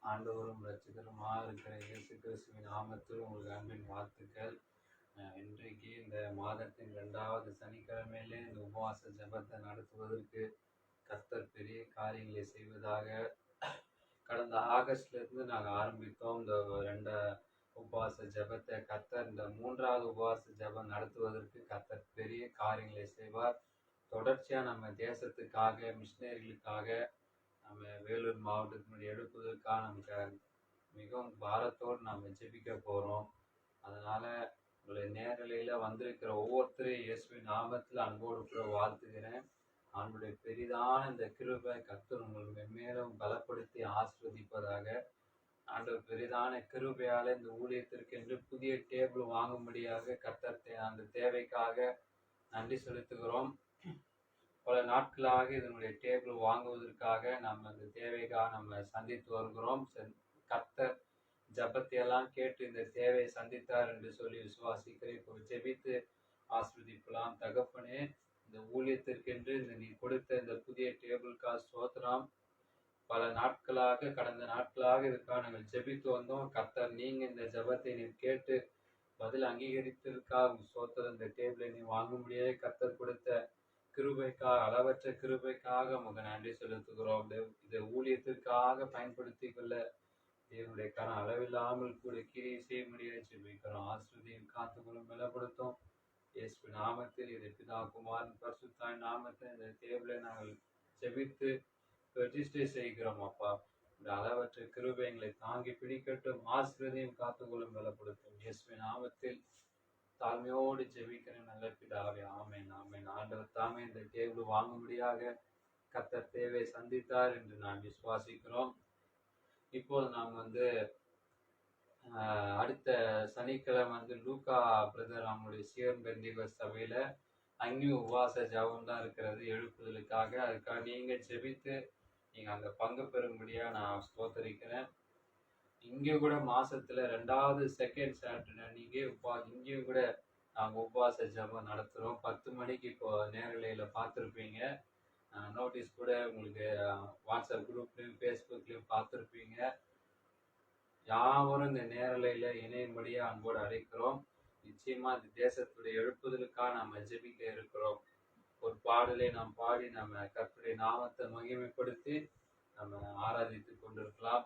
ஆண்டவரும் இரட்சகருமாக இருக்கிற இயேசு கிறிஸ்துவின் நாமத்தில் உங்களுக்கு அன்பின் வாழ்த்துக்கள். இன்றைக்கு இந்த மாதத்தின் 2வது சனிக்கிழமையிலே இந்த உபவாச ஜெபத்தை நடத்துவதற்கு கர்த்தர் பெரிய காரியங்களை செய்வதாக கடந்த ஆகஸ்ட்ல இருந்து நாங்கள் ஆரம்பித்தோம். இந்த 2 உபவாச ஜெபத்தை கர்த்தர் இந்த 3வது உபவாச ஜெபம் நடத்துவதற்கு கர்த்தர் பெரிய காரியங்களை செய்வார். தொடர்ச்சியா நம்ம தேசத்துக்காக, மிஷினரிகளுக்காக, நம்ம வேலூர் மாவட்டத்தினுடைய எழுப்புவதற்காக நமக்கு மிகவும் பாரத்தோடு நம்ம ஜெபிக்க போகிறோம். அதனால் உங்களை நேரலையில் வந்திருக்கிற ஒவ்வொருத்தரையும் இயேசுவின் நாமத்தில் அன்போடு கூட வாழ்த்துகிறேன். அவனுடைய பெரிதான இந்த கிருபை கர்த்தர் உங்களுக்கு மேலும் பலப்படுத்தி ஆசீர்வதிப்பதாக. ஆண்டவர் பெரிதான கிருபையால் இந்த ஊழியத்திற்கு என்று புதிய டேபிள் வாங்கும்படியாக கர்த்தர் அந்த தேவைக்காக நன்றி செலுத்துகிறோம். பல நாட்களாக இதனுடைய டேபிள் வாங்குவதற்காக நம்ம இந்த தேவைக்காக நம்ம சந்தித்து வருகிறோம். கர்த்தர் ஜபத்தையெல்லாம் கேட்டு இந்த தேவையை சந்தித்தார் என்று சொல்லி விசுவாசிக்கிறேன். இப்போ ஜெபித்து ஆசீர்வதிக்கலாம். தகப்பனே, இந்த ஊழியத்திற்கென்று நீ கொடுத்த இந்த புதிய டேபிளுக்காக ஸ்தோத்திரம். பல நாட்களாக, கடந்த நாட்களாக இதுக்காக நாங்கள் ஜெபித்து வந்தோம். கர்த்தர் நீங்க இந்த ஜபத்தை நீ கேட்டு பதில் அங்கீகரித்ததற்காக ஸ்தோத்திரம். இந்த டேபிளை நீ வாங்க முடியாது கர்த்தர் கொடுத்த கிருபைக்காக, அளவற்ற கிருபைக்காக உமக்கு நன்றி செலுத்துகிறோம். இதை ஊழியத்திற்காக பயன்படுத்தி கொள்ள தேவனுடைய கரம் அளவில்லாமல் கூட கிரியை செய்ய முடியாது ஜெபிக்கிறோம். ஆசீர்வதியும் காத்துக்கொள்ளும் பலப்படுத்தும் இயேசு நாமத்தில். இதை பிதா குமாரன் பரிசுத்தாய் நாமத்தில் இந்த டேபிளை நாங்கள் ஜெபித்து ரெஜிஸ்டர் செய்கிறோம். அப்பா, இந்த அளவற்ற கிருபை எங்களை தாங்கி பிடிக்கட்டும். ஆசீர்வதியும் காத்துக்கொள்ளும் பலப்படுத்தும் இயேசு நாமத்தில் தாழ்மையோடு ஜெபிக்கிற நல்ல பிதாவே, ஆமென் ஆமென். ஆண்டவர் தாமே இந்த டேபிள் வாங்கும்படியாக கர்த்தர் தேவை சந்தித்தார் என்று நான் விசுவாசிக்கிறோம். இப்போது நாம் அடுத்த சனிக்கிழமை லூக்கா பிரதர் அவங்களுடைய சியோன் பெந்தேகோஸ்தே சபையில அங்கேயும் உபவாச ஜெபம் தான் இருக்கிறது எழுப்புதலுக்காக. அதுக்காக நீங்க ஜெபித்து நீங்க அங்க பங்கு பெறும்படியா நான் ஸ்தோத்தரிக்கிறேன். இங்கே கூட மாசத்துல 2வது செகண்ட் சாட்டர்டே அன்னைக்கு இங்கேயும் கூட நாங்கள் உபவாச ஜெபம் நடத்துகிறோம். 10 மணிக்கு இப்போ நேரலையில் பார்த்துருப்பீங்க. நோட்டீஸ் கூட உங்களுக்கு வாட்ஸ்அப் குரூப்லையும் ஃபேஸ்புக்லையும் பார்த்துருப்பீங்க. யாவரும் இந்த நேரலையில் இணையும்படியாக அன்போடு அழைக்கிறோம். நிச்சயமா இந்த தேசத்துடைய எழுப்புதலுக்காக நம்ம ஜெபிக்க இருக்கிறோம். ஒரு பாடலை நாம் பாடி நம்ம கர்த்தருடைய நாமத்தை மகிமைப்படுத்தி நம்ம ஆராதித்து கொண்டிருக்கலாம்.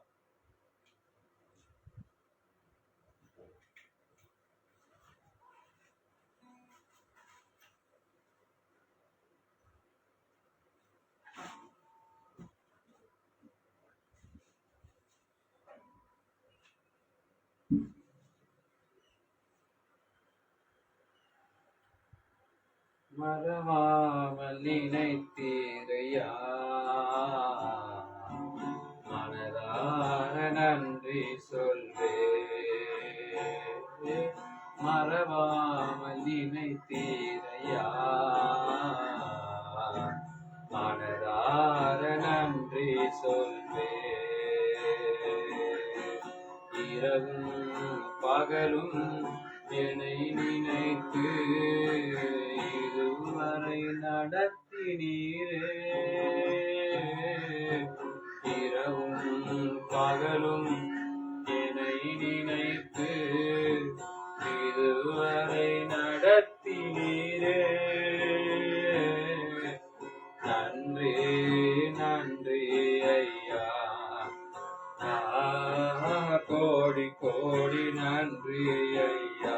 மறவாமல் நினைத்தீரையா, மனதார நன்றி சொல்வே. மறவாமல் நினைத்தீரையா, மனதார நன்றி சொல்வே. இரவும் பகலும் என்னை நினைத்து இதுவரை நடத்தினீரே. இரவும் பகலும் என்னை நினைத்து இதுவரை நடத்தினீரே. நன்றி நன்றி ஐயா, கோடி கோடி நன்றி ஐயா.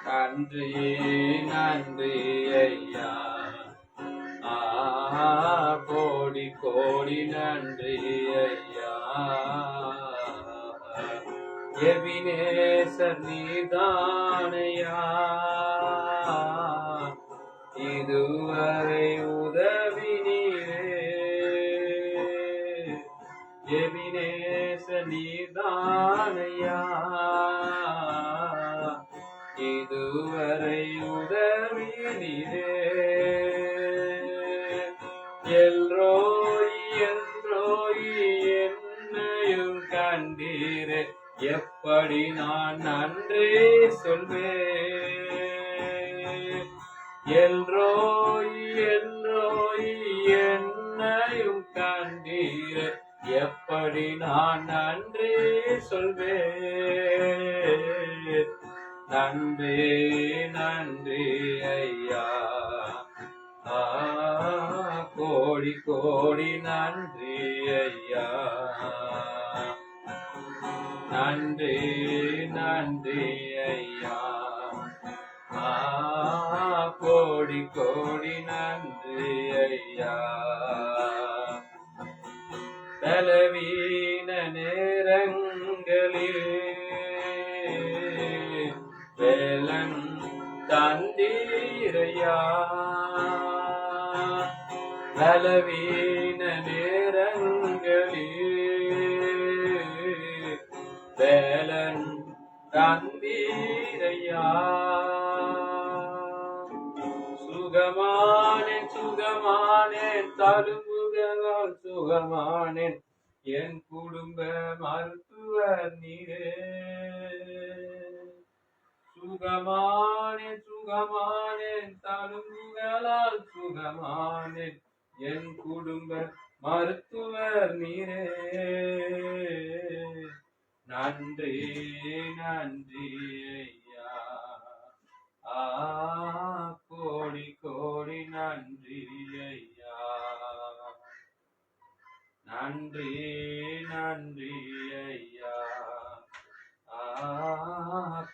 நன்றி நன்றி ஐயா, கோடி கோடி நன்றி ஐயா. எபினேசர் நீதானையா, இதுவரை உதவினீரே. எபினேசர் நீதானையா, இதுவரை உதவினீரே. எல்ரோய் எல்ரோய் என்னையும் கண்டீரே, எப்படி நான் நன்றி சொல்வேன். எல்ரோய் எல்ரோய் என்னையும் கண்டீரே, எப்படி நான் நன்றி சொல்வேன். நன்றி நன்றி ஐயா, கோடி கோடி நன்றி ஐயா. நன்றி நன்றி ஐயா, கோடி கோடி நன்றி ஐயா. பலவீன நேரங்களில் வேலன் தந்தீரையா. பலவீன நேரங்களில் வேலன் தந்தீரையா. சுகமானேன் சுகமானேன் தழும்புகளால் சுகமானேன், என் குடும்ப மருத்துவர் நீரே. சுகமானேன் சுகமானேன் தழும்புகளால் சுகமானேன், என் குடும்ப மருத்துவர் நீரே. நன்றி நன்றி ஐயா, கோடி கோடி நன்றி ஐயா. நன்றி நன்றி ஐயா,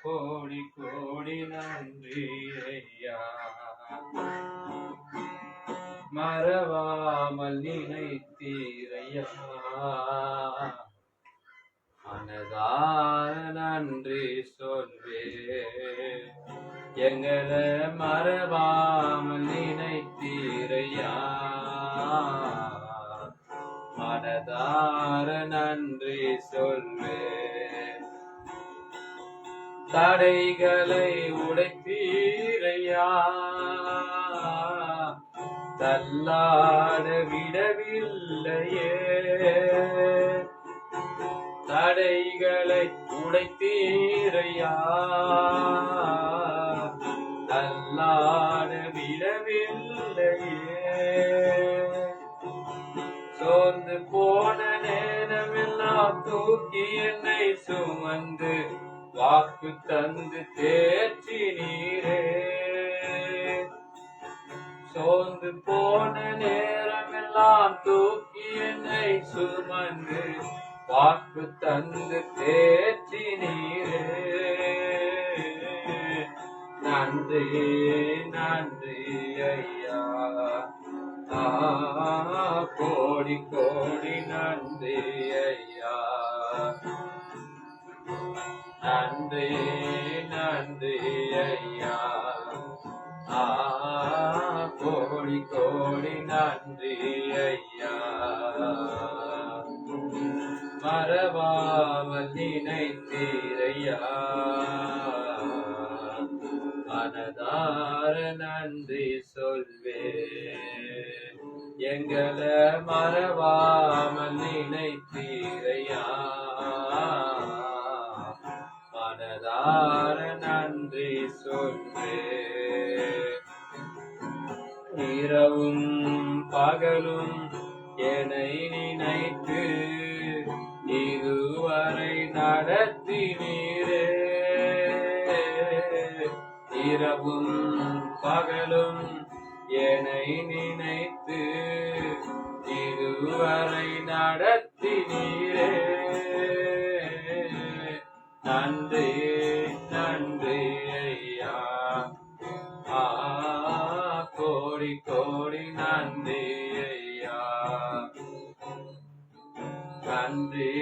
கோடி கோடி நன்றி ஐயா. மறவாமல் நினைத்தீரையா, மனதார நன்றி சொல்வே. எங்களை மறவாமல் நினைத்தீரையா, மனதார நன்றி சொல்வே. தடைகளை உடைத்தீரையா, தள்ளாட விடவில்லையே. தடைகளை உடைத்தீரையா, தள்ளாட விடவில்லையே. சோர்ந்து போன நேரமெல்லாம் தூக்கி என்னை சுமந்து வாக்கு தந்து தேற்றி நீரே. சோர்ந்து போன நேரமெல்லாம் தூக்கி என்னை சுமந்து வாக்கு தந்து தேற்றி நீரே. நன்றி நன்றி ஐயா, கோடி கோடி நன்றி ஐயா. நன்றி நன்றி ஐயா, கோடி கோடி நன்றி ஐயா. மறவாமல் நினைத்தீரையா, மனதார நன்றி சொல்வே. எங்களை மறவாமல் நினைத்தீரையா, மனதார நன்றி சொல்வே. இரவும் பகலும் என்னை நினைத்து இதுவரை நடத்தினீரே. இரவும் பகலும் என்னை நினைத்து இதுவரை நடத்தினீரே. நன்றி நன்றி ஐயா, கோடி கோடி நன்றி ஐயா. நன்றி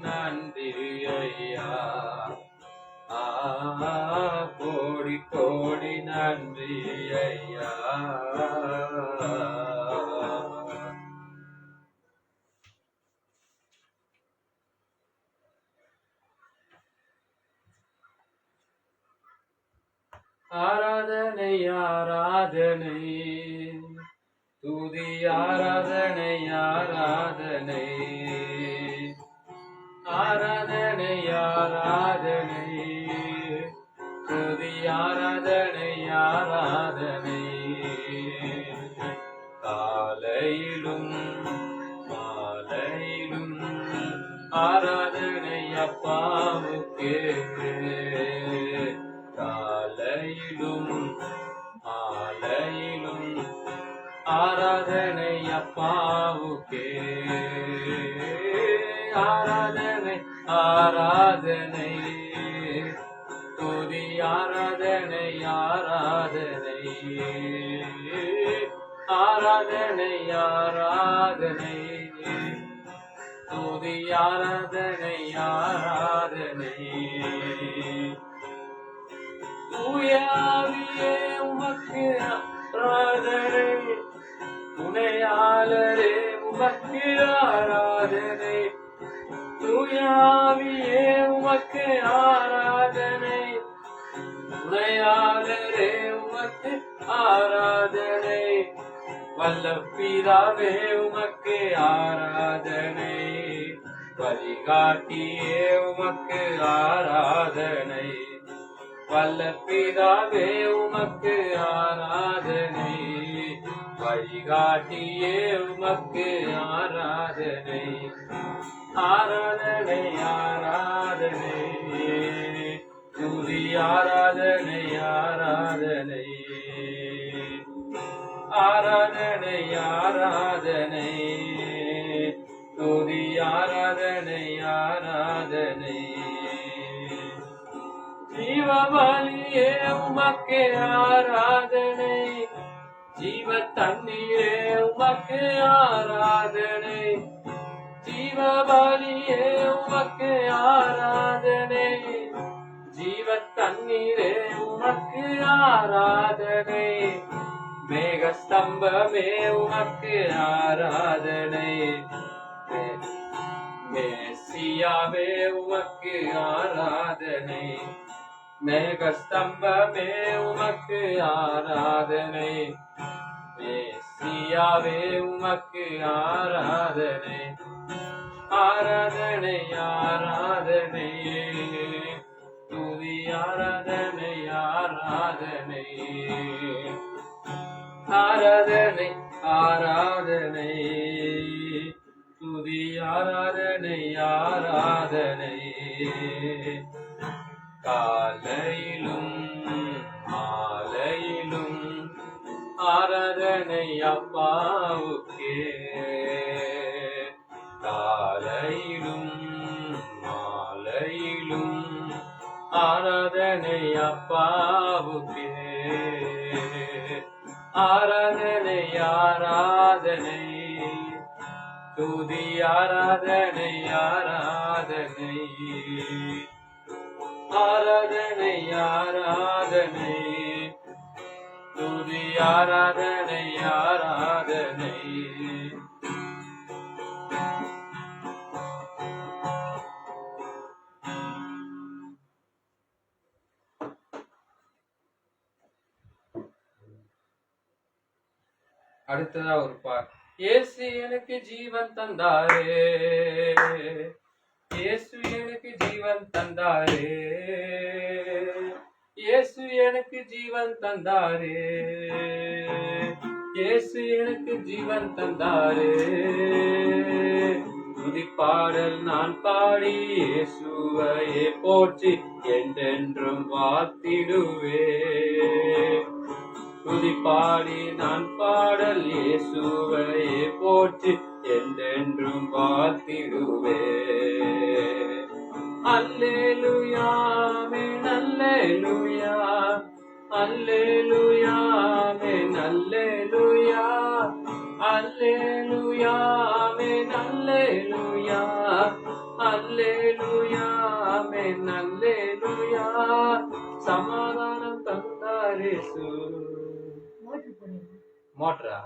நன்றி ஐயா, கோடி கோடி நன்றி ஐயா. ஆராதனை ஆராதனை துதி ஆராதனை ஆராதனை ஆராதனை ஆராதனை துதி ஆராதனை ஆராதனை. காலையிலும் மாலையிலும் ஆராதனை அப்பாவுக்கே. காலையிலும் மாலையிலும் ஆராதனை அப்பாவுக்கே. ஆராதனை ஆராதனை துதி ஆராதனை ஆராதனை ஆராதனை ஆராதனை துதி ஆராதனை ஆராதனை. தூயாவியே உமக்கு ஆராதனை, துணையாளரே உமக்கு ஆராதனை. தூயாவியே உமக்கு ஆராதனை, துணையாளரே உமக்கு ஆராதனை. வல்ல பிதாவே உமக்கு ஆராதனை, வழிகாட்டியே உமக்கு ஆராதனை. வல்ல பிதாவே உமக்கு ஆராதனை, வழிகாட்டியே உமக்கு ஆராதனை. ஆராதனை ஆராதனை துதி ஆராதனை ஆராதனை ஆராதனை ஆராதனை துதி ஆராதனை ஆராதனை. ஜீவபலியே உமக்கு ஆராதனை, ஜீவ தண்ணீரே உமக்கு ஆராதனை. ஜீவபலியே உமக்கு ஆராதனை, ஜீவ தண்ணீரே உமக்கு ஆராதனை. மேகஸ்தம்பமே உமக்கு ஆராதனை, மேசியாவே உமக்கு ஆராதனை. மேகஸ்தம்பமே உமக்கு ஆராதனை, மேசியாவே உமக்கு ஆராதனை. ஆராதனை ஆராதனை துதி ஆராதனை ஆராதனை ஆராதனை ஆராதனை துதி ஆராதனை ஆராதனை. காலையிலும் மாலையிலும் ஆராதனை அப்பாவுக்கே. காலையிலும் மாலையிலும் ஆராதனை அப்பாவுக்கே. ஆராதனை ஆராதனை துதி ஆராதனை ஆராதனை ஆராதனை ஆராதனை துதி ஆராதனை ஆராதனை அடுத்ததா ஒரு இயேசு எனக்கு ஜீவன் தந்தாரே, இயேசு எனக்கு ஜீவன் தந்தாரே, இயேசு எனக்கு ஜீவன் தந்தாரே, இயேசு எனக்கு ஜீவன் தந்தாரே. துதிப்பாடல் நான் பாடி இயேசுவையே போற்றி என்றென்றும் வாழ்த்திடுவே. துதிப்பாடி நான் பாடல் இயேசுவையே போற்றி என்றென்றும் வாழ்த்திடுவே. அல்லேலூயா ஆமென் அல்லேலூயா, அல்லேலூயா ஆமென் அல்லேலூயா, அல்லேலூயா ஆமென் அல்லேலூயா, அல்லேலூயா ஆமென் அல்லேலூயா. சமாதானம் தந்தார் இயேசு. மோட்டரா?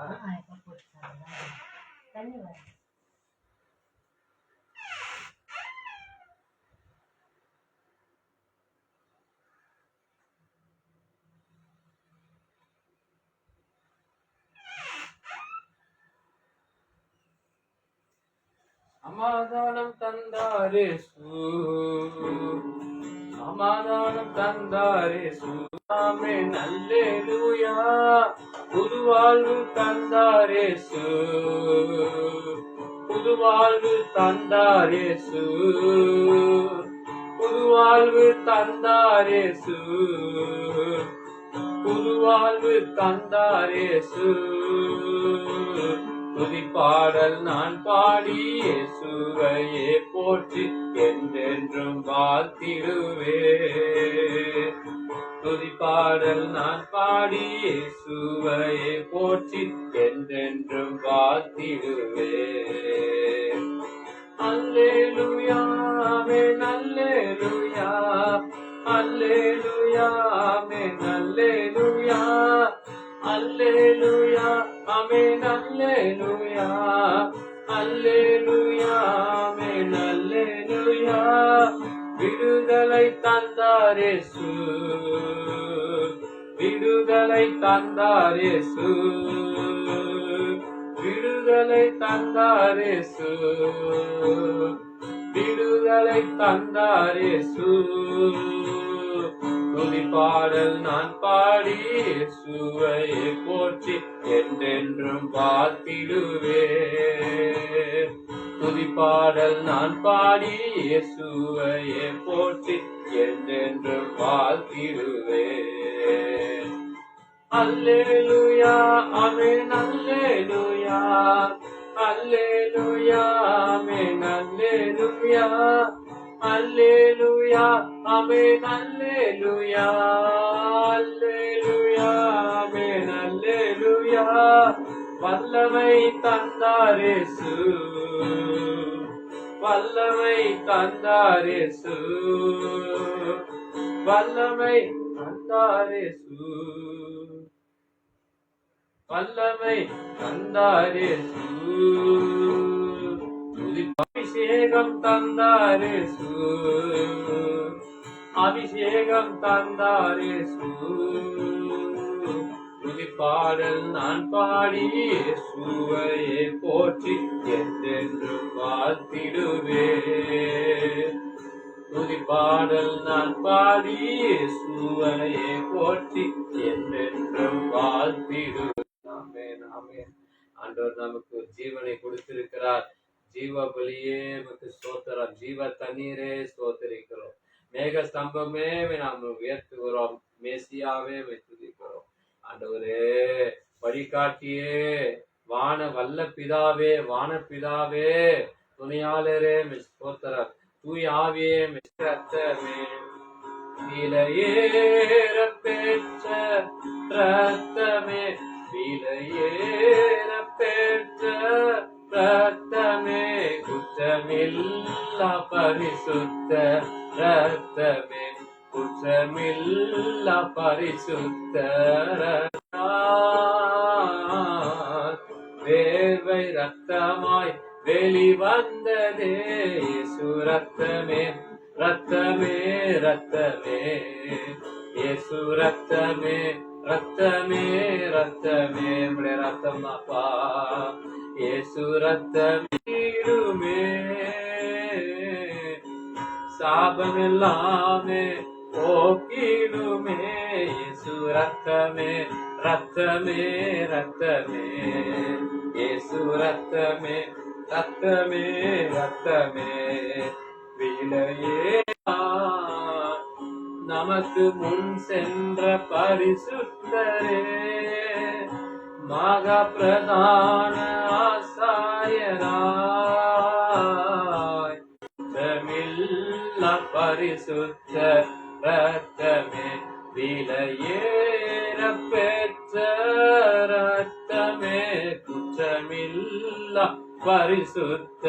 சமாதானம் தந்தாரே சமாதானம் தந்தாரே ஆமென் அல்லேலூயா. புதுவாழ்வு தந்தாரே புதுவாழ்வு தந்தாரே புதுவாழ்வு தந்தாரே புதுவாழ்வு தந்தாரே. துதிப்பாடல் நான் பாடி இயேசுவையே போற்றி என்றென்றும் வாழ்த்திடுவே. துதிப்பாடல் நான் பாடி இயேசுவையே போற்றி என்றென்றும் வாழ்த்திடுவே. அல்லேலூயா ஆமென் அல்லேலூயா, அல்லேலூயா ஆமென் அல்லேலூயா, அல்லேலூயா ஆமென் அல்லேலூயா, அல்லேலூயா ஆமென் அல்லேலூயா. விடுதலை தந்தார் இயேசு, விடுதலை தந்தார் இயேசு, விடுதலை தந்தார் இயேசு, விடுதலை தந்தார் இயேசு. துதிப்பாடல் நான் பாடி இயேசுவையே போற்றி என்றென்றும் வாழ்த்திடுவே. துதிப்பாடல் நான் பாடி இயேசுவையே போற்றி என்றென்றும் வாழ்த்திடுவே. அல்லேலூயா ஆமென் அல்லேலூயா, அல்லேலூயா ஆமென் அல்லேலூயா, அல்லேலூயா ஆமென் அல்லேலூயா, அல்லேலூயா ஆமென் அல்லேலூயா. வல்லமை தந்தார் இயேசு, வல்லமை தந்தார் இயேசு, வல்லமை தந்தார் இயேசு, வல்லமை தந்தார் இயேசு. அபிஷேகம் தந்தார் இயேசு, அபிஷேகம் தந்தார் இயேசு. துதிப்பாடல் நான் பாடி இயேசுவையே போற்றி என்றென்றும் வாழ்த்திடுவே. துதிப்பாடல் நான் பாடி இயேசுவையே போற்றி என்றென்றும் வாழ்த்திடுவே. ஆமென் ஆமென். ஆண்டவர் நமக்கு ஜீவனை கொடுத்திருக்கிறார். ஜீவ பலியே நமக்கு ஸ்தோத்திரம், ஜீவ தண்ணீரே ஸ்தோத்திரிக்கிறோம். மேக ஸ்தம்பமே நாம் உயர்த்துகிறோம், மேசியாவே துதிக்கிறோம். ஆண்டவரே வழிகாட்டியே, வான வல்ல பிதாவே, வான பிதாவே, துணையாளரே ஸ்தோத்திரம். தூய் ஆவியே ரத்தமே, விலையேற பெற்ற ரத்தமே, விலையேற பெற்ற ரத்தமே, குற்றமில்லா பரிசுத்த ரத்தமே, குற்றமில்லா பரிசுத்த வேர்வை ரத்தமாய் வெளிவந்ததே இயேசு ரத்தமே, ரத்தமே ரத்தமே, இயேசு ரத்தமே, ரத்தமே ரத்தமே உடைய ரத்தம் அப்பா, இயேசு ரத்தமே சாபம் எல்லாமே போக்கிடுமே. இயேசு ரத்தமே ரத்தமே ரத்தமே, இயேசு ரத்தமே ரத்தமே ரத்தமே, விலையே நமக்கு முன் சென்ற பரிசுத்தரே, மகா பிரதான ஆசாரியராய் பரிசுத்த ரத்தமே, விலையேற பெற்ற ரத்தமே, குற்றமில்லா பரிசுத்த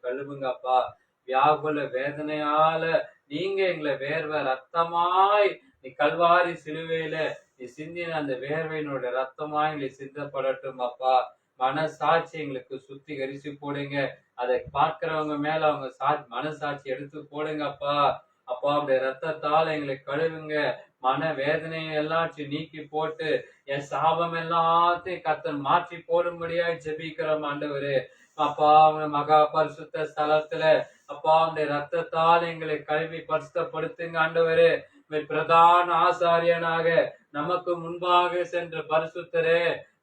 கழுவுங்கப்பா. வியாகுல வேதனையால நீங்க எங்களை வேர்வை ரத்தமாய் நீ கல்வாரி சிலுவையில நீ சிந்தின அந்த வேர்வையினுடைய ரத்தமாய் எங்களை சிந்தப்படட்டும் அப்பா. மனசாட்சி எங்களுக்கு சுத்திகரிச்சு போடுங்க. அதை பார்க்கிறவங்க மேல அவங்க மனசாட்சி எடுத்து போடுங்க அப்பா. அப்பா அப்படி ரத்தத்தால் எங்களை கழுவுங்க. மன வேதனையை எல்லாத்தையும் நீக்கி போட்டு என் சாபம் எல்லாத்தையும் கர்த்தர் மாற்றி போடும்படியாய் ஜெபிக்கிறோம் ஆண்டவரே. அப்பா அவங்க மகா பரிசுத்த ஸ்தலத்துல அப்பா அவனுடைய ரத்தத்தால் எங்களை கல்வி பரிசுத்தப்படுத்துங்க ஆண்டவரே. பிரதான ஆசாரியனாக நமக்கு முன்பாக சென்ற பரிசுத்தரே,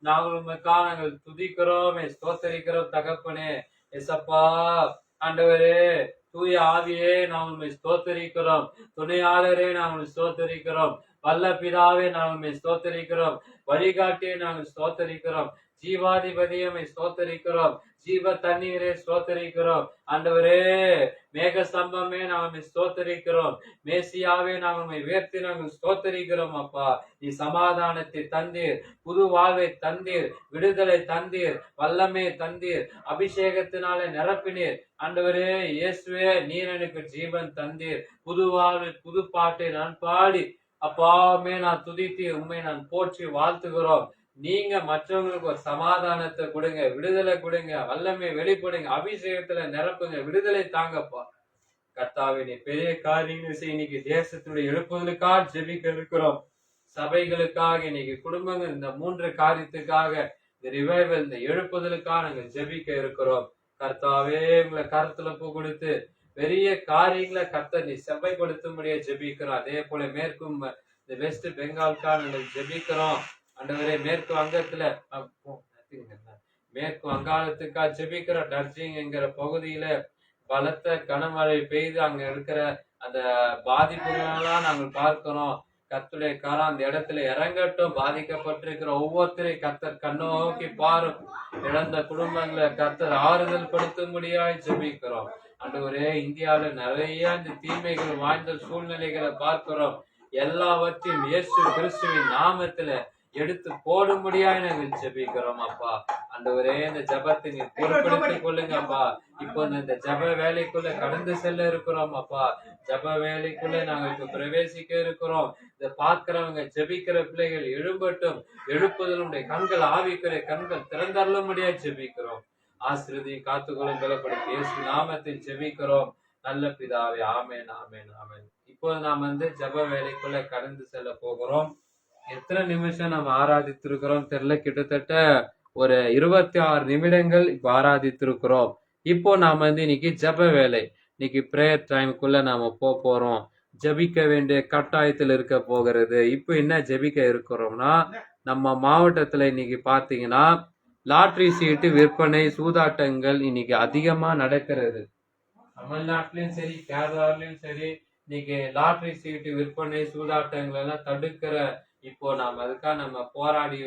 நாங்கள் துதிக்கிறோம், ஸ்தோத்தரிக்கிறோம் தகப்பனே. எசப்பா ஆண்டவரே, தூய ஆவியே நாங்கள் ஸ்தோத்தரிக்கிறோம். துணையாளரே நாங்கள் ஸ்தோத்தரிக்கிறோம். வல்ல பிதாவே நாங்கள் ஸ்தோத்தரிக்கிறோம். வழிகாட்டியை நாங்கள் ஸ்தோத்தரிக்கிறோம். ஜீவாதிபதியை ஸ்தோத்தரிக்கிறோம். ஜீவ தண்ணீரை ஸ்தோத்தரிக்கிறோம். ஆண்டவரே, மேக ஸ்தம்பமே நாங்கள் ஸ்தோத்தரிக்கிறோம். மேசியாவே நாங்கள் உயர்த்தி நாங்கள் ஸ்தோத்தரிக்கிறோம் அப்பா. நீ சமாதானத்தை தந்தீர், புது வாழ்வை தந்தீர், விடுதலை தந்தீர், வல்லமை தந்தீர், அபிஷேகத்தினாலே நிரப்பினீர். ஆண்டவரே இயேசுவே, நீர் எனக்கு ஜீவன் தந்தீர். புது வாழ்வை புது பாட்டை நான் பாடி அப்பாவுமே நான் துதித்து உண்மை நான் போற்றி வாழ்த்துகிறோம். நீங்க மற்றவங்களுக்கு ஒரு சமாதானத்தை கொடுங்க, விடுதலை கொடுங்க, வல்லமை வெளிப்படுங்க, அபிஷேகத்துல நிரப்புங்க, விடுதலை தாங்கப்பா. கர்த்தாவே நீ பெரிய காரியங்கள் செய்ய இன்னைக்கு தேசத்துடைய எழுப்புதலுக்காக ஜெபிக்க இருக்கிறோம். சபைகளுக்காக இன்னைக்கு குடும்பங்கள் இந்த 3 காரியத்துக்காக இந்த ரிவைவல் இந்த எழுப்புதலுக்காக நாங்க ஜெபிக்க இருக்கிறோம். கர்த்தாவே உங்களை கருத்துல பூ கொடுத்து பெரிய காரியங்களை கர்த்தர் நீ செவ்வாய்ப்படுத்தும்படியா ஜெபிக்கிறோம். அதே போல மேற்கும் இந்த வெஸ்ட் பெங்கால்காக நாங்கள் ஜெபிக்கிறோம். ஆண்டவரே, மேற்கு வங்காளத்துக்காக ஜெபிக்கிற டர்ஜிங் என்கிற பகுதியில பலத்த கனமழை பெய்து அங்க இருக்கிற அந்த பாதிப்புகளெல்லாம் நாங்கள் பார்க்கிறோம். கர்த்தருடைய கரம் அந்த இடத்துல இறங்கட்டும். பாதிக்கப்பட்டிருக்கிற ஒவ்வொருத்தரையும் கர்த்தர் கண்ணோக்கி பாரும். இழந்த குடும்பங்களை கர்த்தர் ஆறுதல் படுத்தும்படியாய் ஜெபிக்கிறோம். ஆண்டவரே, இந்தியாவில நிறைய இந்த தீமைகள் வாய்ந்த சூழ்நிலைகளை பார்க்கிறோம். எல்லாவற்றையும் இயேசு கிறிஸ்துவின் நாமத்துல எடுத்து போடும்படியாய் நாங்கள் ஜெபிக்கிறோம் அப்பா. ஆண்டவரே, இந்த ஜபத்தை நீ பொறுப்படுத்திக் கொள்ளுங்க அப்பா. இப்போ இந்த ஜப வேலைக்குள்ள கடந்து செல்ல இருக்கிறோம் அப்பா. ஜப வேலைக்குள்ள நாங்கள் இப்ப பிரவேசிக்க இருக்கிறோம். இதை பார்க்கிறவங்க ஜெபிக்கிற பிள்ளைகள் எழும்பட்டும். எழுப்புதலுடைய கண்கள் ஆவிக்கிற கண்கள் திறந்தள்ள முடியாது ஜெபிக்கிறோம். ஆசீர்வதியும் காத்துக்கொள்ளும் பலப்படுத்தி இயேசு நாமத்தில் ஜெபிக்கிறோம் நல்ல பிதாவே. ஆமென் ஆமென் ஆமென். இப்போ நாம் ஜப வேலைக்குள்ள கடந்து செல்ல போகிறோம். எத்தனை நிமிஷம் நம்ம ஆராதித்திருக்கிறோம் தெரியல. கிட்டத்தட்ட ஒரு 26 நிமிடங்கள் இப்ப ஆராதித்திருக்கிறோம். இப்போ நாம இன்னைக்கு ஜப வேலை, இன்னைக்கு பிரேயர் டைமுக்குள்ள நாம போறோம். ஜபிக்க வேண்டிய கட்டாயத்தில் இருக்க போகிறது. இப்போ என்ன ஜபிக்க இருக்கிறோம்னா, நம்ம மாவட்டத்துல இன்னைக்கு பாத்தீங்கன்னா லாட்ரி சீட்டு விற்பனை சூதாட்டங்கள் இன்னைக்கு அதிகமா நடக்கிறது. தமிழ்நாட்டிலயும் சரி கேரளாவிலயும் சரி இன்னைக்கு லாட்ரி சீட்டு விற்பனை சூதாட்டங்கள் எல்லாம் தடுக்கிற இப்போ அதுக்காக நம்ம போராடி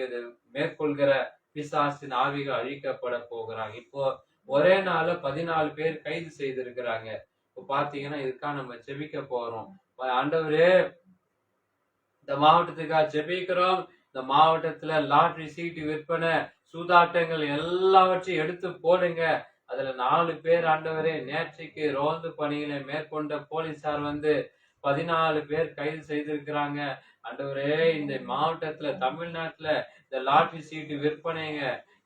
மேற்கொள்கிற பிசாசின் ஆவிகள் அழிக்கப்பட போகிறாங்க. இப்போ ஒரே நாள்ல 14 பேர் கைது செய்திருக்கிறாங்க. இப்போ பாத்தீங்கன்னா இதுக்காக நம்ம ஜெபிக்க போறோம். ஆண்டவரே, இந்த மாவட்டத்துக்காக ஜெபிக்கிறோம். இந்த மாவட்டத்துல லாட்ரி சீட்டு விற்பனை சூதாட்டங்கள் எல்லாவற்றையும் எடுத்து போடுங்க. அதுல 4 பேர் ஆண்டவரே நேற்றைக்கு ரோந்து பணிகளை மேற்கொண்ட போலீசார் 14 பேர் கைது செய்திருக்கிறாங்க. ஆண்டவரே, இந்த மாவட்டத்துல, தமிழ்நாட்டுல இந்த லாட்டரி சீட்டு விற்பனைங்க,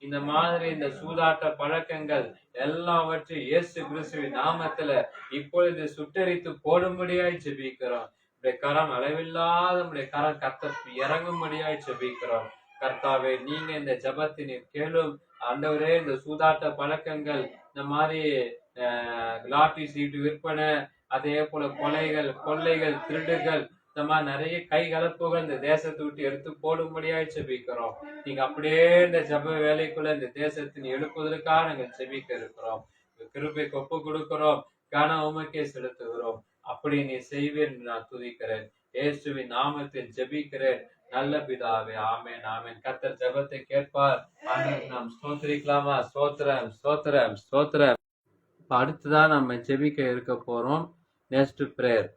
இந்த மாதிரி இந்த சூதாட்ட பழக்கங்கள் எல்லாவற்றையும் இயேசு கிறிஸ்துவின் நாமத்துல இப்பொழுது சுட்டெரித்து போடும்படியாய் ஜெபிக்கிறோம். உடைய கரம் அளவில்லாத உடைய கரம் கர்த்தர் இறங்கும்படியாய் ஜெபிக்கிறோம். கர்த்தாவே, நீங்க இந்த ஜெபத்தினை கேளும். ஆண்டவரே, இந்த சூதாட்ட பழக்கங்கள், இந்த மாதிரி லாட்டரி சீட்டு விற்பனை, அதே போல கொலைகள், கொள்ளைகள், திருடுகள், இந்த மாதிரி நிறைய கை கலப்புகள் இந்த தேசத்தை விட்டு எடுத்து போடும்படியாய் ஜெபிக்கிறோம். நீங்க அப்படியே இந்த ஜெப வேலைக்குள்ள இந்த தேசத்தின் எழுப்புதலுக்காக நாங்கள் ஜெபிக்க இருக்கிறோம். கிருபைக்கு ஒப்பு கொடுக்கிறோம். கன உமக்கே செலுத்துகிறோம். அப்படி நீ செய்வீர் என்று நான் துதிக்கிறேன். இயேசுவின் நாமத்தில் ஜெபிக்கிறேன் நல்ல பிதாவே. ஆமென், ஆமென். கர்த்தர் ஜெபத்தை கேட்பார். ஆண்டவருக்கு நாம் ஸ்தோத்திரிக்கலாமா? ஸ்தோத்திரம், ஸ்தோத்திரம், ஸ்தோத்திரம். அடுத்துதான் நம்ம ஜெபிக்க இருக்க போறோம். நெக்ஸ்ட் பிரேயர்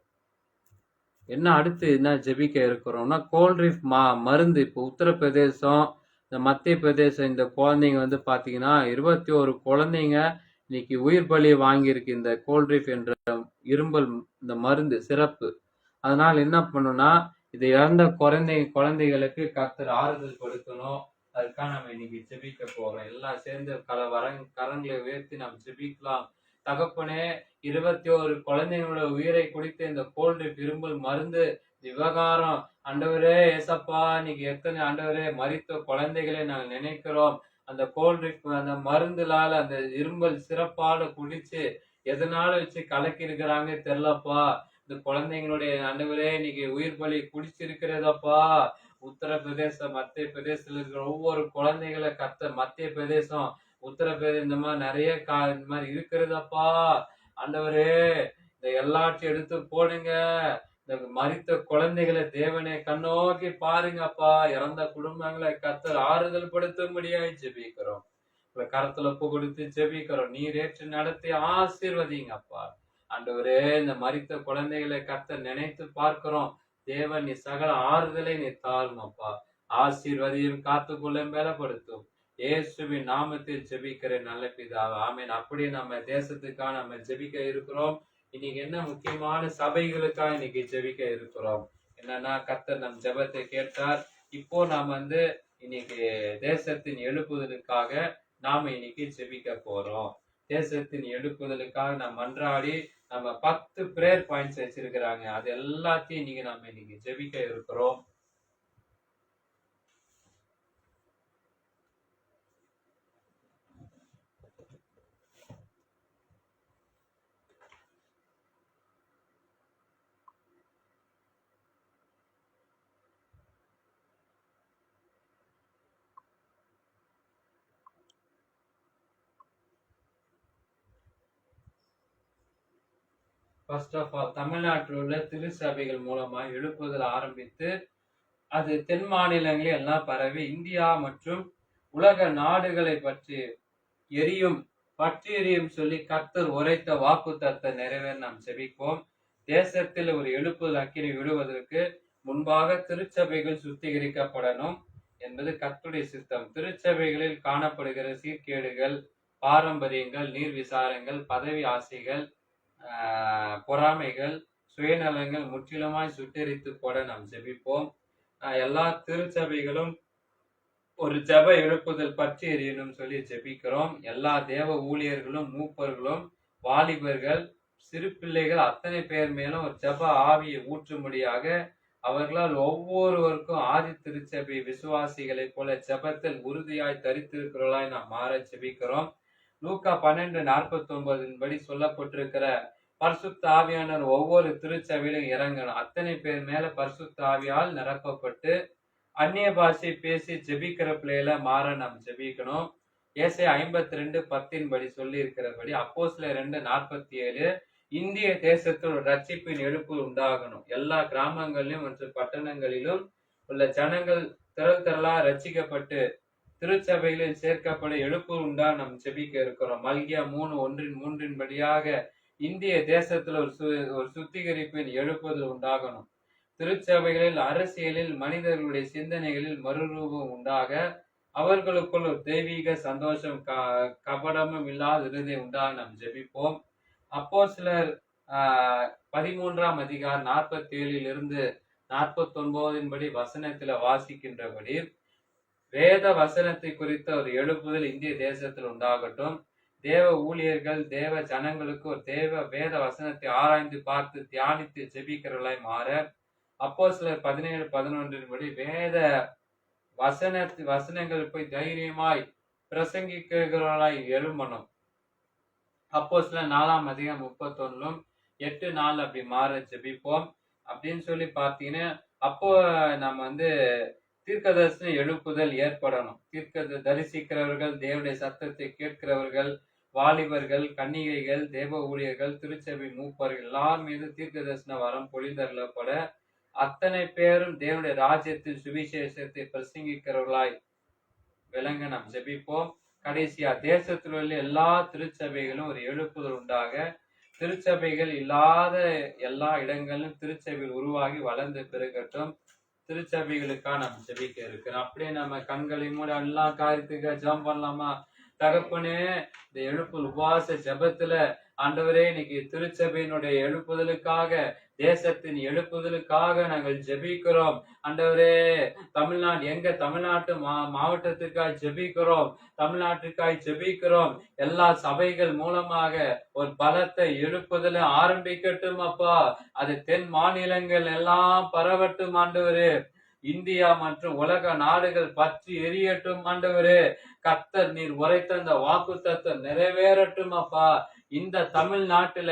என்ன? அடுத்து என்ன ஜெபிக்க இருக்கிறோம்னா, கோல்ட்ரீஃப் மருந்து. இப்போ உத்தரப்பிரதேசம், இந்த மத்திய பிரதேசம், இந்த குழந்தைங்க வந்து பாத்தீங்கன்னா 21 குழந்தைங்க இன்னைக்கு உயிர் பலி வாங்கியிருக்கு இந்த கோல்ட்ரீஃப் என்ற இரும்பல் இந்த மருந்து சிறப்பு. அதனால என்ன பண்ணுனா, இதை இறந்த குழந்தைகளுக்கு கர்த்தர் ஆறுதல் கொடுக்கணும். அதுக்காக நம்ம இன்னைக்கு ஜெபிக்க போறோம். எல்லாம் சேர்ந்து கரங்களை உயர்த்தி நாம் ஜெபிக்கலாம். தகப்பனே, 21 குழந்தைங்களோட உயிரை குடித்த இந்த கோல்ட்ரீஃப் இரும்பல் மருந்து விவகாரம், ஆண்டவரே ஏசப்பா, இன்னைக்கு எத்தனை ஆண்டவரே மரித்த குழந்தைகளை நாங்கள் நினைக்கிறோம். அந்த கோல்ட்ரீஃப் அந்த மருந்துலால அந்த இரும்பல் சிறப்பால குடிச்சு எதனால வச்சு கலக்கி இருக்கிறாங்க தெரியலப்பா. இந்த குழந்தைங்களுடைய ஆண்டவரே இன்னைக்கு உயிர் பலி குடிச்சிருக்கிறதப்பா. உத்தரப்பிரதேசம், மத்திய பிரதேசத்துல இருக்கிற ஒவ்வொரு குழந்தைகளை மத்திய பிரதேசம், உத்தரப்பிரதேசம், இந்த மாதிரி நிறைய இந்த மாதிரி இருக்கிறதப்பா. ஆண்டவரே, இந்த எல்லாத்தையும் எடுத்து போடுங்க. இந்த மரித்த குழந்தைகளை தேவனை கண்ணோக்கி பாருங்கப்பா. இறந்த குடும்பங்களை கர்த்தர் ஆறுதல் படுத்தும்படியாய் ஜெபிக்கிறோம். கரத்துல ஒப்பு கொடுத்து ஜெபிக்கிறோம். நீர் ஏற்று நடத்தி ஆசீர்வதிங்கப்பா. ஆண்டவரே, இந்த மரித்த குழந்தைகளை கர்த்தர் நினைத்து பார்க்கிறோம். தேவன் நீ சகல ஆறுதலை நீ தாருமப்பா. ஆசீர்வதியும் காத்துக்குள்ள பலப்படுத்தும். இயேசுவின் நாமத்தில் ஜெபிக்கிறேன் நல்ல பிதாவே. ஆமென். அப்படியே நம்ம தேசத்துக்காக நம்ம ஜெபிக்க இருக்கிறோம். இன்னைக்கு என்ன முக்கியமான சபைகளுக்காக இன்னைக்கு ஜெபிக்க இருக்கிறோம். என்னன்னா, கர்த்தர் நம் ஜெபத்தை கேட்டார். இப்போ நாம் இன்னைக்கு தேசத்தின் எழுப்புதலுக்காக நாம இன்னைக்கு ஜெபிக்க போறோம். தேசத்தின் எழுப்புதலுக்காக நாம் மன்றாடி நம்ம 10 பிரேயர் பாயிண்ட்ஸ் வச்சிருக்கிறாங்க. அது எல்லாத்தையும் இன்னைக்கு நம்ம இன்னைக்கு ஜெபிக்க இருக்கிறோம். ஃபர்ஸ்ட் ஆஃப் ஆல், தமிழ்நாட்டில் உள்ள திருச்சபைகள் மூலமா எழுப்புதல் ஆரம்பித்து அது தென் மாநிலங்களில் எல்லாம் பரவி இந்தியா மற்றும் உலக நாடுகளை பற்றி எரியும் சொல்லி கர்த்தர் உரைத்த வாக்குத்தத்தத்தை நிறைவேற நாம் செபிப்போம். தேசத்தில் ஒரு எழுப்புதல் அக்கினி விடுவதற்கு முன்பாக திருச்சபைகள் சுத்திகரிக்கப்படணும் என்பது கர்த்தருடைய சித்தம். திருச்சபைகளில் காணப்படுகிற சீர்கேடுகள், பாரம்பரியங்கள், நீர் விசாரங்கள், பதவி ஆசைகள், பொறாமைகள், சுயநலங்கள் முற்றிலுமாய் சுட்டெரித்து போட நாம் ஜெபிப்போம். எல்லா திருச்சபைகளும் ஒரு ஜெப எழுப்புதல் பற்றி எறியணும் சொல்லி ஜெபிக்கிறோம். எல்லா தேவ ஊழியர்களும், மூப்பர்களும், வாலிபர்கள், சிறு பிள்ளைகள் அத்தனை பேர் மேலும் ஒரு ஜெப ஆவியை ஊற்றும்படியாக அவர்களால் ஒவ்வொருவருக்கும் ஆதி திருச்சபை விசுவாசிகளை போல ஜெபத்தில் உறுதியாய் தரித்திருக்கிறவர்களாய் நாம் மாற ஜெபிக்கிறோம். லூக்கா 12:49 படி சொல்லப்பட்டிருக்கிற பரிசுத்த ஆவியானவர் ஒவ்வொரு திருச்சபையிலும் இறங்கணும். அத்தனை பேர் மேல பரிசுத்த ஆவியால் நிரப்பப்பட்டு அந்நிய பாஷை பேசி ஜெபிக்கிற பிள்ளையில மாற நாம் ஜெபிக்கணும். ஏசாயா 52:10 படி சொல்லி இருக்கிறபடி அப்போஸ்தலர் 2:47 இந்திய தேசத்தில் ஒரு ரட்சிப்பின் எழுப்பு உண்டாகணும். எல்லா கிராமங்களிலும் மற்றும் பட்டணங்களிலும் உள்ள ஜனங்கள் திரளா ரட்சிக்கப்பட்டு திருச்சபைகளில் சேர்க்கப்பட எழுப்பு உண்டா நாம் ஜெபிக்க இருக்கிறோம். மல்கியா 3:1-3 படியாக இந்திய தேசத்துல ஒரு சுத்திகரிப்பின் எழுப்புதல் உண்டாகணும். திருச்சபைகளில், அரசியலில், மனிதர்களுடைய சிந்தனைகளில் மறுரூபம் உண்டாக அவர்களுக்குள் ஒரு தெய்வீக சந்தோஷம், கபடமும் இல்லாத இருதை உண்டாக நாம் ஜெபிப்போம். அப்போஸ்தலர் 13ஆம் அதிகாரம் 47 49 படி வசனத்துல வாசிக்கின்றபடி வேத வசனத்தை குறித்த ஒரு எழுப்புதல் இந்திய தேசத்தில் உண்டாகட்டும். தேவ ஊழியர்கள் தேவ ஜனங்களுக்கு ஒரு வேத வசனத்தை ஆராய்ந்து பார்த்து தியானித்து ஜெபிக்கிறவர்களாய் மாற, அப்போஸ்தலர் 17:11 படி வேத வசனங்கள் போய் தைரியமாய் பிரசங்கிக்கிறவர்களாய் எழும்பணும். அப்போஸ்தலர் 4ஆம் அதிகாரம் 31 8:4 அப்படி மாற ஜெபிப்போம். அப்படின்னு சொல்லி பார்த்தீங்கன்னா, அப்போ நம்ம தீர்க்கதரிசன எழுப்புதல் ஏற்படணும். தரிசிக்கிறவர்கள், தேவனுடைய சத்தத்தை கேட்கிறவர்கள், வாலிபர்கள், கன்னிகைகள், தேவ ஊழியர்கள், திருச்சபை மூப்பர்கள் எல்லார் மீது தீர்க்கதரிசன வரம் பொழிந்தருளப்பட, அத்தனை பேரும் தேவனுடைய ராஜ்யத்தில் சுவிசேஷத்தை பிரசங்கிக்கிறவர்களாய் விளங்க நாம் ஜெபிப்போம். கடைசியா தேசத்தில் உள்ள எல்லா திருச்சபைகளும் ஒரு எழுப்புதல் உண்டாக, திருச்சபைகள் இல்லாத எல்லா இடங்களிலும் திருச்சபைகள் உருவாகி வளர்ந்து பெருகட்டும். திருச்சபைகளுக்காக நம்ம ஜெபிக்க இருக்கிறோம். அப்படியே நம்ம கண்களை மூடி எல்லா காரியத்துக்கு ஜெபம் பண்ணலாமா? தகப்பனே, இந்த உபவாச ஜெபத்துல ஆண்டவரே, இன்னைக்கு திருச்சபையினுடைய எழுப்புதலுக்காக, தேசத்தின் எழுப்புதலுக்காக நாங்கள் ஜெபிக்கிறோம். ஆண்டவரே, தமிழ்நாட்டு மாவட்டத்துக்காய் ஜெபிக்கிறோம், தமிழ்நாட்டுக்காய் ஜெபிக்கிறோம். எல்லா சபைகள் மூலமாக ஒரு பலத்தை எழுப்புதல ஆரம்பிக்கட்டும் அப்பா. அது தென் மாநிலங்கள் எல்லாம் பரவட்டும் ஆண்டவரே. இந்தியா மற்றும் உலக நாடுகள் பற்றி எரியட்டும் ஆண்டவரே. கர்த்தர் நீர் உரைத்த அந்த வாக்குத்தத்தம் நிறைவேறட்டும் அப்பா. இந்த தமிழ்நாட்டுல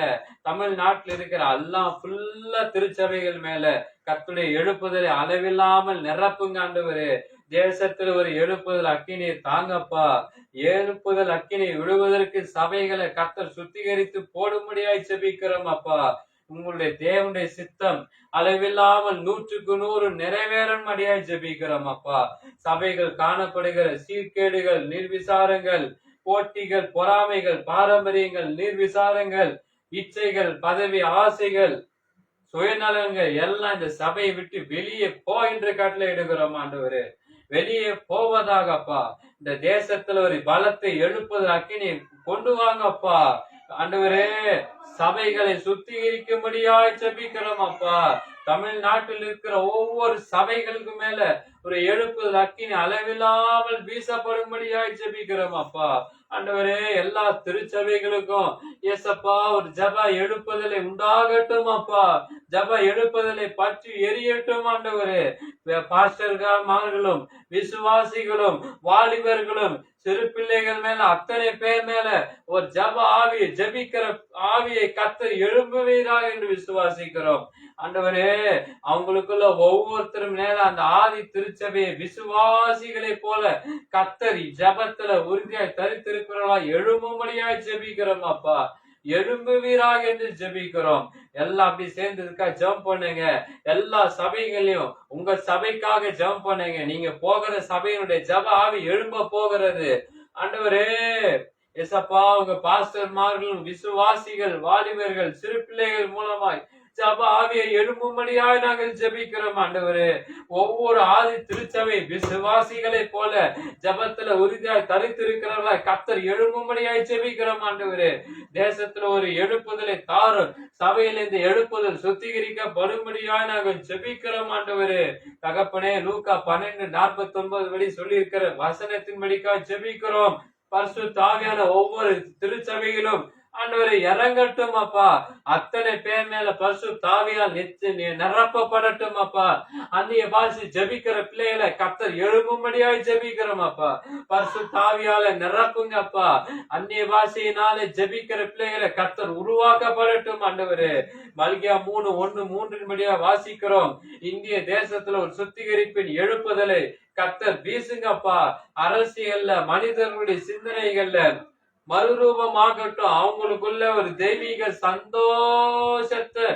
இருக்கிற எல்லாம் ஃபுல்லா திருச்சபைகள் மேல கர்த்தருடைய எழுப்புதலை அளவில்லாமல் நிரப்புங்க ஆண்டவரே. தேசத்துல ஒரு எழுப்புதல் அக்கினியை தாங்கப்பா. எழுப்புதல் அக்கினியை விடுவதற்கு சபைகளை கர்த்தர் சுத்திகரித்து போடும்படியாய் ஜெபிக்கிறோம் அப்பா. உங்களுடைய தேவனுடைய சித்தம் அளவில்லாமல் 100க்கு 100 நிறைவேறும்படியாய் ஜெபிக்கிறோம் அப்பா. சபைகள் காணப்படுகிற சீர்கேடுகள், நிர்விசாரங்கள், போட்டிகள், பொறாமைகள், பாரம்பரியங்கள், நிர்விசாரங்கள், இச்சைகள், பதவி ஆசைகள், சுயநலங்கள் எல்லாம் இந்த சபையை விட்டு வெளியே போ என்று கட்டளை இடுகிறோம் ஆண்டவரே. வெளியே போவதாகப்பா. இந்த தேசத்துல ஒரு பலத்தை எழுப்புவது அக்கினி கொண்டு வாங்கப்பா ஆண்டவரே. சபைகளை சுத்திகரிக்கும்படியாய் ஜெபிக்கிறோம் அப்பா. தமிழ்நாட்டில் இருக்கிற ஒவ்வொரு சபைகளுக்கு மேல ஒரு எழுப்புதல் அக்கினி அளவில்லாமல் வீசப்படும்படியாய் ஜெபிக்கிறோம் அப்பா. ஆண்டவரே, எல்லா திருச்சபைகளுக்கும் ஏசப்பா ஒரு ஜப எழுப்புதலை உண்டாகட்டும் அப்பா. ஜப எழுப்புதலை பற்றி எரியட்டும் ஆண்டவரே. பாஸ்டர்களும் விசுவாசிகளும் வாலிபர்களும் சிறு பிள்ளைகள் மேல அத்தனை பேர் மேல ஒரு ஜப ஆவியை ஜபிக்கிற ஆவியை கர்த்தர் எழும்புவீராக என்று விசுவாசிக்கிறோம் ஆண்டவரே. அவங்களுக்குள்ள ஒவ்வொருத்தரும் மேல அந்த ஆதி திருச்சபையை விசுவாசிகளை போல கர்த்தர் ஜபத்துல உறுதியாய் தரித்திருக்கிறவர்களா எழும்பும்படியாய் ஜெபிக்கிறோம் அப்பா. எழும்புவீராக என்று ஜெபிக்கிறோம். எல்லாம் அப்படி சேர்ந்து இருக்கா? ஜெபம் பண்ணுங்க. எல்லா சபைகளையும் உங்க சபைக்காக ஜெபம் பண்ணுங்க. நீங்க போகிற சபையினுடைய ஜப ஆவி எழும்ப போகிறது ஆண்டவரே. எசப்பா, உங்க பாஸ்டர்மார்களும் விசுவாசிகள், வாலிபர்கள், சிறு பிள்ளைகள் மூலமாய் ஜப ஆவியை எழும்பும்படியாய் நாங்கள் ஜெபிக்கிறோம் ஆண்டவரே. ஒவ்வொரு ஆதி திருச்சபை விசுவாசிகளை போல ஜபத்துல உறுதியாய் தரித்திருக்கிறவர்களா கர்த்தர் எழும்பும்படியாய் ஜெபிக்கிறோம் ஆண்டவரே. தேசத்துல ஒரு எழுப்புதலை தாரும். சபையில் இந்த எழுப்புதல் சுத்திகரிக்கப்படும்படியாய் நாங்கள் ஜெபிக்கிறோம் ஆண்டவரே. தகப்பனே, லூக்கா 12:49 படி சொல்லி இருக்கிற வசனத்தின்படிக்காய் ஜெபிக்கிறோம். பரிசுத்த ஆவியான ஒவ்வொரு திருச்சபையிலும் ஆண்டவரை இறங்கட்டும் அப்பா. அத்தனை பேர் மேல பரிசுத்த ஆவியால் நிரப்பப்படட்டும் அப்பா. அந்நிய பாஷை ஜெபிக்கிற பிள்ளைகளை கர்த்தர் எழும்பும்படியாய் ஜெபிக்கிறோம் அப்பா. பரிசுத்த ஆவியால நிரப்புங்க அப்பா. அந்நிய பாஷையினாலே ஜெபிக்கிற பிள்ளைகளை கர்த்தர் உருவாக்கப்படட்டும் ஆண்டவரே. மல்கியா 3:1-3 வாசிக்கிறோம். இந்திய தேசத்துல ஒரு சுத்திகரிப்பின் எழுப்புதலை கர்த்தர் வீசுங்கப்பா. அரசியல்ல, மனிதர்களுடைய சிந்தனைகள்ல மறுரூபமாகட்டும். அவங்களுக்குள்ள ஒரு தெய்வீக சந்தோஷத்தை,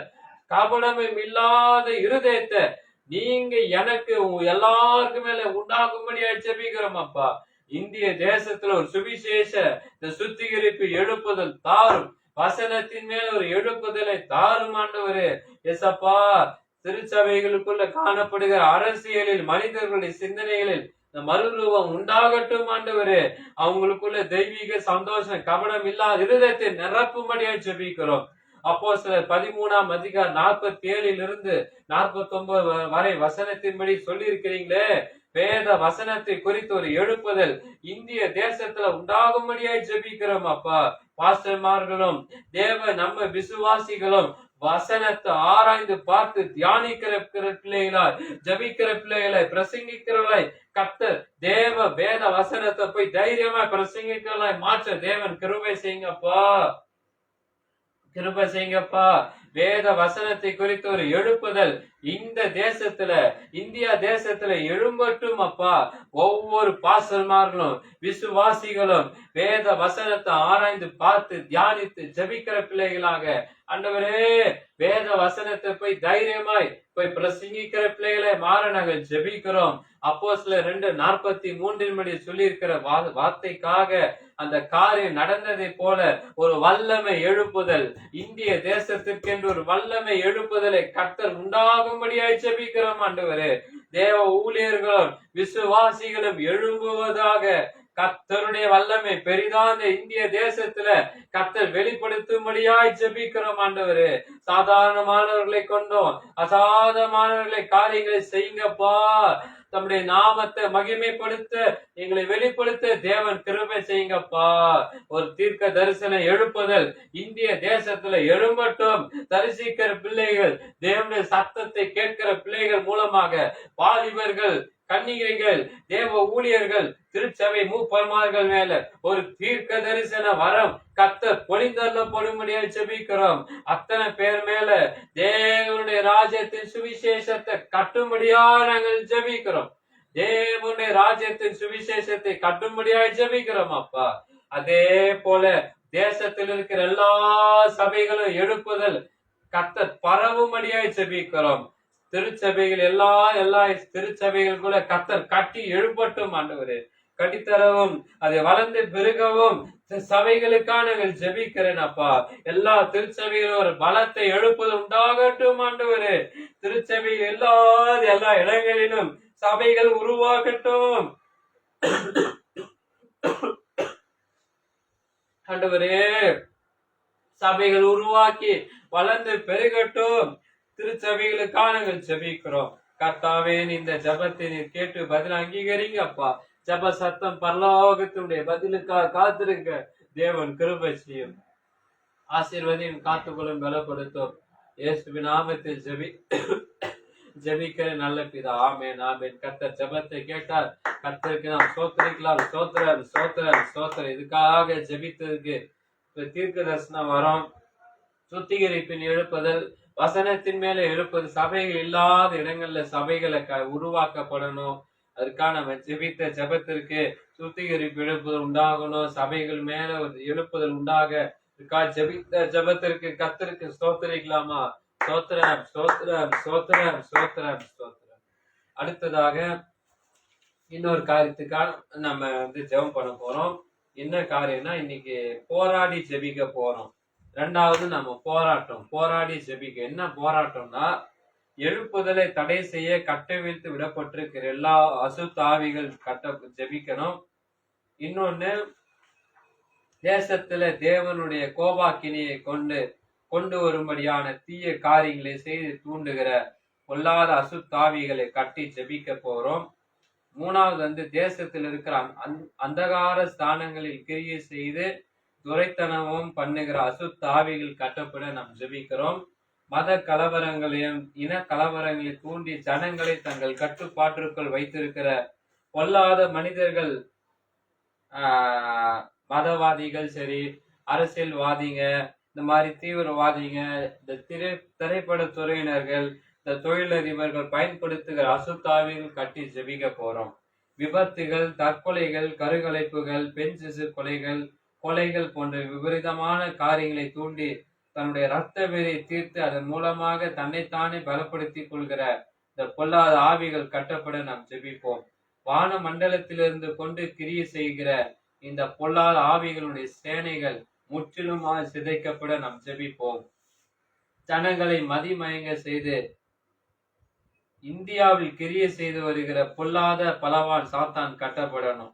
கபடமும் இல்லாத இருதயத்தை நீங்க எனக்கு எல்லாருக்கும் மேல உண்டாகும்படியா ஜெபிக்கிறோம் அப்பா. இந்திய தேசத்துல ஒரு சுவிசேஷ இந்த சுத்திகரிப்பு எழுப்புதல் தாரும். வசனத்தின் மேல ஒரு எழுப்புதலை தாரும் ஆண்டவரே. எசப்பா, திருச்சபைகளுக்குள்ள காணப்படுகிற அரசியலில், மனிதர்களுடைய சிந்தனைகளில் மறுரூபம் உண்டாகட்டும் ஆண்டவரே. அவங்களுக்குள்ள தெய்வீக சந்தோஷம், கபடம் இல்லாத இருதயத்தை நிரப்பும்படியா ஜெபிக்கிறோம். அப்போஸ்தலர் 13:47 49 வரை வசனத்தின்படி சொல்லி இருக்கிறீங்களே, வேத வசனத்தை குறித்து ஒரு எழுப்புதல் இந்திய தேசத்துல உண்டாகும்படியாய் ஜெபிக்கிறோம் அப்பா. பாஸ்டர்மார்களும் நம்ம விசுவாசிகளும் வசனத்தை ஆராய்ந்து பார்த்து தியானிக்கிற பிள்ளைகளாய், ஜபிக்கிற பிள்ளைகளாய், பிரசங்கிக்கிறவர்களாய் கர்த்தர் தேவ வேத வசனத்தை போய் தைரியமா பிரசங்கிக்கிறவர்களாய் மாற்ற தேவன் கிருபை செய்யுங்கப்பா, கிருபை செய்யுங்கப்பா. வேத வசனத்தை குறித்து ஒரு எழுப்புதல் இந்த தேசத்துல, இந்தியா தேசத்துல எழும்பட்டும் அப்பா. ஒவ்வொரு பாஸ்டர்மார்களும் விசுவாசிகளும் வேத வசனத்தை ஆராய்ந்து பார்த்து தியானித்து ஜபிக்கிற பிள்ளைகளாக ஆண்டவரே, வேத வசனத்தை போய் தைரியமாய் போய் பிரசங்கிக்கிற பிள்ளைகளை மாற நாங்கள் ஜெபிக்கிறோம். அப்போஸ்தலர் 2:43 சொல்லி இருக்கிற வார்த்தைக்காக அந்த காரியம் நடந்ததை போல ஒரு வல்லமை எழுப்புதல் இந்திய தேசத்திற்கென்று ஒரு வல்லமை எழுப்புதலை கர்த்தர் உண்டாகும்படியாய் ஜெபிக்கிறோம் ஆண்டவரே. தேவ ஊழியர்களும் விசுவாசிகளும் எழும்புவதாக கர்த்தருடைய வல்லமை பெரிதான இந்திய தேசத்துல கர்த்தர் வெளிப்படுத்தும்படியாய் ஜெபிக்கிறோம் ஆண்டவரே. சாதாரணமானவர்களை கொண்டோம் அசாதாரணமானவர்களை காரியங்களை செய்யுங்கப்பா. தம்முடைய நாமத்தை மகிமைப்படுத்த எங்களை வெளிப்படுத்த தேவன் கிருபை செய்யுங்கப்பா. ஒரு தீர்க்க தரிசன எழுப்புதல் இந்திய தேசத்துல எழும்பட்டும். தரிசிக்கிற பிள்ளைகள், தேவனுடைய சத்தத்தை கேட்கிற பிள்ளைகள் மூலமாக வாலிபர்கள், கன்னிகைகள், தேவ ஊழியர்கள், திருச்சபை மூப்பர்மார்கள் மேல ஒரு தீர்க்க தரிசன வரம் கர்த்தர் பொழிந்தருளப்படும்படியாக ஜெபிக்கிறோம். அத்தனை பேர் மேல தேவனுடைய ராஜ்யத்தின் சுவிசேஷத்தை கட்டும்படியா நாங்கள் ஜெபிக்கிறோம். தேவனுடைய ராஜ்யத்தின் சுவிசேஷத்தை கட்டும்படியாக ஜெபிக்கிறோம் அப்பா. அதே போல தேசத்தில் இருக்கிற எல்லா சபைகளும் எழுப்புதல் கர்த்தர் பரவும்படியாய் ஜெபிக்கிறோம். திருச்சபைகள் எல்லா திருச்சபைகள் கூட கர்த்தர் கட்டி எழுப்பட்டும் ஆண்டவரே. கட்டித்தரவும் அதை வளர்ந்து பெருகவும் சபைகளுக்காக நாங்கள் ஜெபிக்கிறேன் அப்பா. எல்லா திருச்சபைகளும் ஒரு பலத்தை எழுப்பது உண்டாகட்டும் ஆண்டவரே. திருச்சபையில் எல்லா இடங்களிலும் சபைகள் உருவாகட்டும் ஆண்டவரே. சபைகள் உருவாக்கி வளர்ந்து பெருகட்டும். திருச்சபைகளுக்காக நாங்கள் ஜெபிக்கிறோம் கர்த்தாவே. இந்த ஜபத்தை நீர் கேட்டு பதில் அங்கீகரிங்க அப்பா. ஜப சத்தம் பரலோகத்தினுடைய பதிலுக்காக காத்திருக்க தேவன் கிருபை செய்யும். ஆசீர்வதியும் காத்துக்கொள்ளும் பலப்படுத்தும். இயேசுவின் நாமத்தில் ஜெபிக்கிற நல்ல பிதா, ஆமென் ஆமென். கர்த்தர் ஜபத்தை கேட்டார். கர்த்தருக்கு நாம் சோத்திரிக்கலாம். சோத்திரம் சோத்திரம் சோத்திரம். இதுக்காக ஜெபித்ததுக்கு தீர்க்க தரிசனம் வரும், சுத்திகரிப்பின் எழுப்புதல், வசனத்தின் மேல எழுப்பது, சபைகள் இல்லாத இடங்கள்ல சபைகளை உருவாக்கப்படணும். அதற்காக நம்ம ஜெபித்த ஜபத்திற்கு சுத்திகரிப்பு எழுப்புதல் உண்டாகணும். சபைகள் மேல ஒரு எழுப்புதல் உண்டாக ஜெபித்த ஜபத்திற்கு கர்த்தருக்கு ஸ்தோத்திரிக்கலாமா? ஸ்தோத்திரம் ஸ்தோத்திரம் ஸ்தோத்திரம் ஸ்தோத்திரம் ஸ்தோத்திரம். அடுத்ததாக இன்னொரு காரியத்துக்காக நம்ம ஜெபம் பண்ண போறோம். என்ன காரியம்னா, இன்னைக்கு போராடி ஜெபிக்க போறோம். ரெண்டாவது நம்ம போராடி ஜெபிக்க. என்ன போராட்டம்னா, எழுப்புதலை தடை செய்ய கட்டவிழ்த்து விடப்பட்டிருக்கிற எல்லா அசுத்தாவிகள் ஜெபிக்கணும். இன்னொன்னு, தேசத்துல தேவனுடைய கோபாக்கினியை கொண்டு வரும்படியான தீய காரியங்களை செய்து தூண்டுகிற பொல்லாத அசுத்தாவிகளை கட்டி ஜெபிக்க போறோம். மூணாவது தேசத்தில் இருக்கிற அந்தகார ஸ்தானங்களில் கிரியை செய்து துரைத்தனமும் பண்ணுகிற அசுத்தாவிகள் கட்டப்பட நாம் ஜெபிக்கிறோம். மத கலவரங்களையும் இன கலவரங்களை தூண்டி ஜனங்களை தங்கள் கட்டுப்பாட்டிற்குள் வைத்திருக்கிற பொல்லாத மனிதர்கள், மதவாதிகள், சரி அரசியல்வாதிங்க, இந்த மாதிரி தீவிரவாதிங்க, இந்த திரைப்பட துறையினர்கள், இந்த தொழிலதிபர்கள் பயன்படுத்துகிற அசுத்தாவிகள் கட்டி ஜெபிக்க போறோம். விபத்துகள், தற்கொலைகள், கருகலைப்புகள், பெண் சிசு கொலைகள் போன்ற விபரீதமான காரியங்களை தூண்டி தன்னுடைய இரத்த வெறியை தீர்த்து அதன் மூலமாக தன்னைத்தானே பலப்படுத்திக் கொள்கிற இந்த பொல்லாத ஆவிகள் கட்டப்பட நாம் ஜெபிப்போம். வான மண்டலத்திலிருந்து கொண்டு கிரியை செய்கிற இந்த பொல்லாத ஆவிகளுடைய சேனைகள் முற்றிலுமாக சிதைக்கப்பட நாம் ஜெபிப்போம். ஜனங்களை மதிமயங்க செய்து இந்தியாவில் கிரியை செய்து வருகிற பொல்லாத பலவான் சாத்தான் கட்டப்படணும்.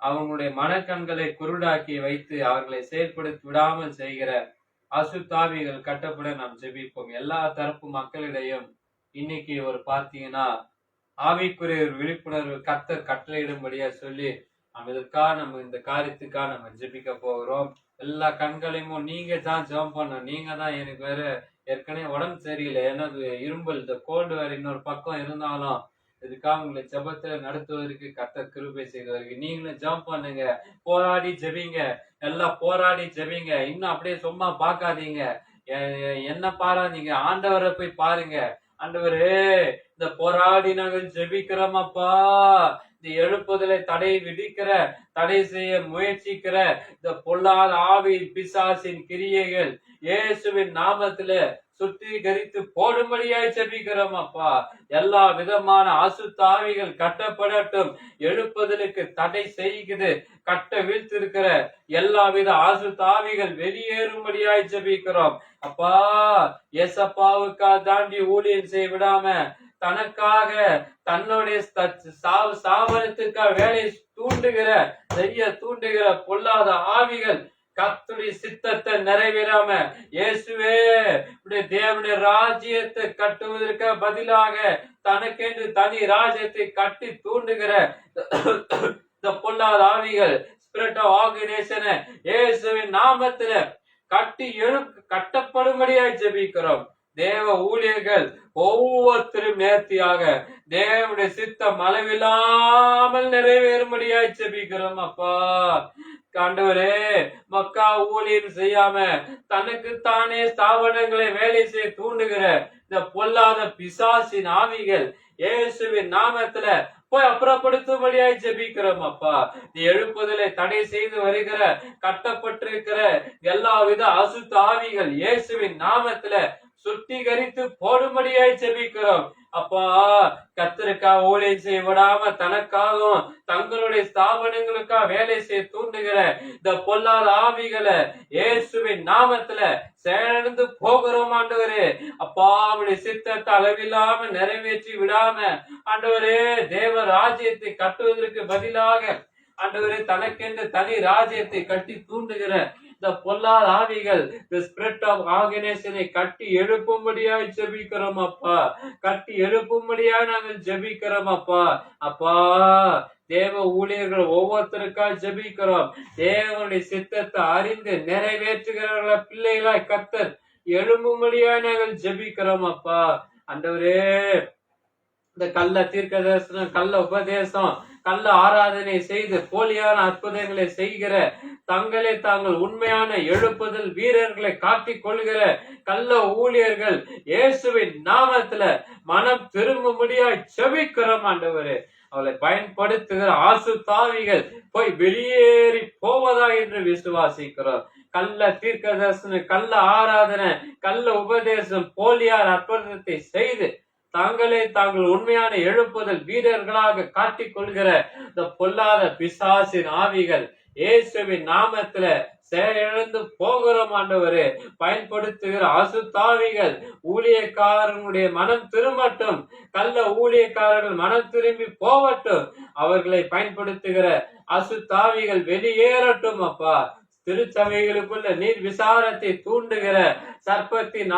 அவங்களுடைய மனக்கண்களை குருடாக்கி வைத்து அவர்களை செயல்படுத்தி விடாமல் செய்கிற அசுத்தாவிகள் கட்டப்பட நாம் ஜெபிப்போம். எல்லா தரப்பு மக்களிடையும் இன்னைக்கு ஒரு பார்த்தீங்கன்னா ஆவிக்குரிய ஒரு விழிப்புணர்வு கர்த்தர் கட்டளையிடும்படியா சொல்லி நம்ம இந்த காரியத்துக்காக நம்ம ஜெபிக்க போகிறோம். எல்லா கண்களையும் நீங்க தான் ஜெபம் பண்ணணும். நீங்க தான் எனக்கு வேற ஏற்கனவே உடம்பு சரியில்லை, எனது இரும்பல் இந்த கோல்டு வேற இன்னொரு பக்கம் இருந்தாலும் இதுக்காக உங்களை ஜெபத்தை நடத்துவதற்கு கர்த்தர் கிருபை செய்வதற்கு நீங்களும் ஜெபம் பண்ணுங்க, போராடி ஜெபிங்க, எல்லாம் போராடி ஜெபிங்க. இன்னும் அப்படியே சும்மா பார்க்காதீங்க, என்ன பாராதீங்க, ஆண்டவரை போய் பாருங்க. ஆண்டவரே, இந்த போராடி நாங்கள் ஜெபிக்கிறோம் அப்பா. இந்த எழுப்புதலை தடை செய்ய முயற்சிக்கிற இந்த பொல்லாத ஆவி பிசாசின் கிரியைகள் இயேசுவின் நாமத்துல சுத்திகரித்து போடும்படியாய் ஜெபிக்கிறோம் அப்பா. எல்லா விதமான அசுத்தாவிகள் கட்டப்படட்டும். எழுப்புதலுக்கு தடை செய்கிறது கட்ட வீழ்த்திருக்கிற எல்லா வித அசுத்தாவிகள் வெளியேறும்படியாய் ஜெபிக்கிறோம் அப்பா. ஏசப்பாவுக்கா தாண்டி ஊழியம் செய்ய விடாம தனக்காக தன்னுடைய சாவனத்துக்காக வேலை தூண்டுகிற பொல்லாத ஆவிகள் கர்த்தருடைய சித்தத்தை நிறைவேறாம இயேசுவே தேவனுடைய ராஜ்யத்தை கட்டுவதற்கு பதிலாக தனக்கென்று தனி ராஜ்யத்தை கட்டி தூண்டுகிற இந்த பொல்லாத ஆவிகள் ஸ்பிரிட் ஆஃப் ஆர்கனைசேஷன் இயேசுவின் நாமத்துல கட்டப்படும்படியாய் ஜெபிக்கிறோம். தேவ ஊழியர்கள் ஒவ்வொருத்தரும் நேர்த்தியாக தேவனுடைய சித்தம் அளவில்லாமல் நிறைவேறும்படியாய் ஜெபிக்கிறோம் அப்பா. ஆண்டவரே, மக்கா ஊழியம் செய்யாம தனக்கு தானே ஸ்தாபனங்களை வேலை செய்ய தூண்டுகிற இந்த பொல்லாத பிசாசின் ஆவிகள் இயேசுவின் நாமத்துல போய் அப்புறப்படுத்தும்படியாய் ஜெபிக்கிறோம் அப்பா. நீ எழுப்புதலை தடை செய்து வருகிற கட்டப்பட்டிருக்கிற எல்லா வித அசுத்த ஆவிகள் இயேசுவின் நாமத்துல சுத்திகரித்து போடும்படியாய் ஜெபிக்கிறோம் அப்பா. கர்த்தருக்காக ஊழியம் செய்ய விடாம தனக்காகவும் தங்களுடைய ஸ்தாபனங்களுக்காக வேலை செய்ய தூண்டுகிற இந்த பொல்லாத ஆவிகளை இயேசுவின் நாமத்துல சேர்ந்து போகிறோம் ஆண்டவரே அப்பா. அவருடைய சித்தத்தை அளவில்லாம நிறைவேற்றி விடாம ஆண்டவரே, தேவ ராஜ்யத்தை கட்டுவதற்கு பதிலாக ஆண்டவரே தனக்கென்று தனி ராஜ்யத்தை கட்டி தூண்டுகிற இந்த பொல்லாத ஆவிகள் the spirit of organization கட்டி எழுப்பும்படியாய் ஜெபிக்கிறோம் அப்பா. கட்டி எழுப்பும்படியாய் நாங்கள் ஜெபிக்கிறோம் அப்பா. அப்பா, தேவ ஊழியர்கள் ஒவ்வொருத்தருக்காக ஜெபிக்கிறோம். தேவனுடைய சித்தத்தை அறிந்து நிறைவேற்றுகிற பிள்ளைகளாய் கர்த்தர் எழும்பும்படியாய் நாங்கள் ஜெபிக்கிறோம் அப்பா. ஆண்டவரே, இந்த கள்ள தீர்க்க தரிசனம், கள்ள உபதேசம், கள்ள ஆராதனை செய்து போலியான அற்புதங்களை செய்கிற தங்களை தாங்கள் உண்மையான எழுப்புதல் வீரர்களை காட்டிக் கொள்கிற கள்ள ஊழியர்கள் இயேசுவின் நாமத்துல மனம் திரும்பும்படியாய் ஜெபிக்கிறோம் ஆண்டவரே. அவளை பயன்படுத்துகிற ஆசுத்தாவிகள் போய் வெளியேறி போவதா என்று விசுவாசிக்கிறோம். கள்ள தீர்க்க தரிசனம், கள்ள ஆராதனை, கள்ள உபதேசம், போலியார் அற்புதத்தை செய்து தாங்கள் உண்மையான எழுப்புதல் வீரர்களாக காட்டிக் கொள்கிற இந்த பொல்லாத பிசாசின் ஆவிகள் இயேசுவின் நாமத்துல செயலிழந்து போகிறோம் ஆண்டவரே. பயன்படுத்துகிற அசுத்தாவிகள் ஊழியக்காரனுடைய மனம் திரும்பட்டும். கள்ள ஊழியக்காரர்கள் மனம் திரும்பி போகட்டும். அவர்களை பயன்படுத்துகிற அசுத்தாவிகள் வெளியேறட்டும் அப்பா. திருச்சபைகளுக்குள்ள நீர் விசாரத்தை தூண்டுகிற சர்ப்பத்தின்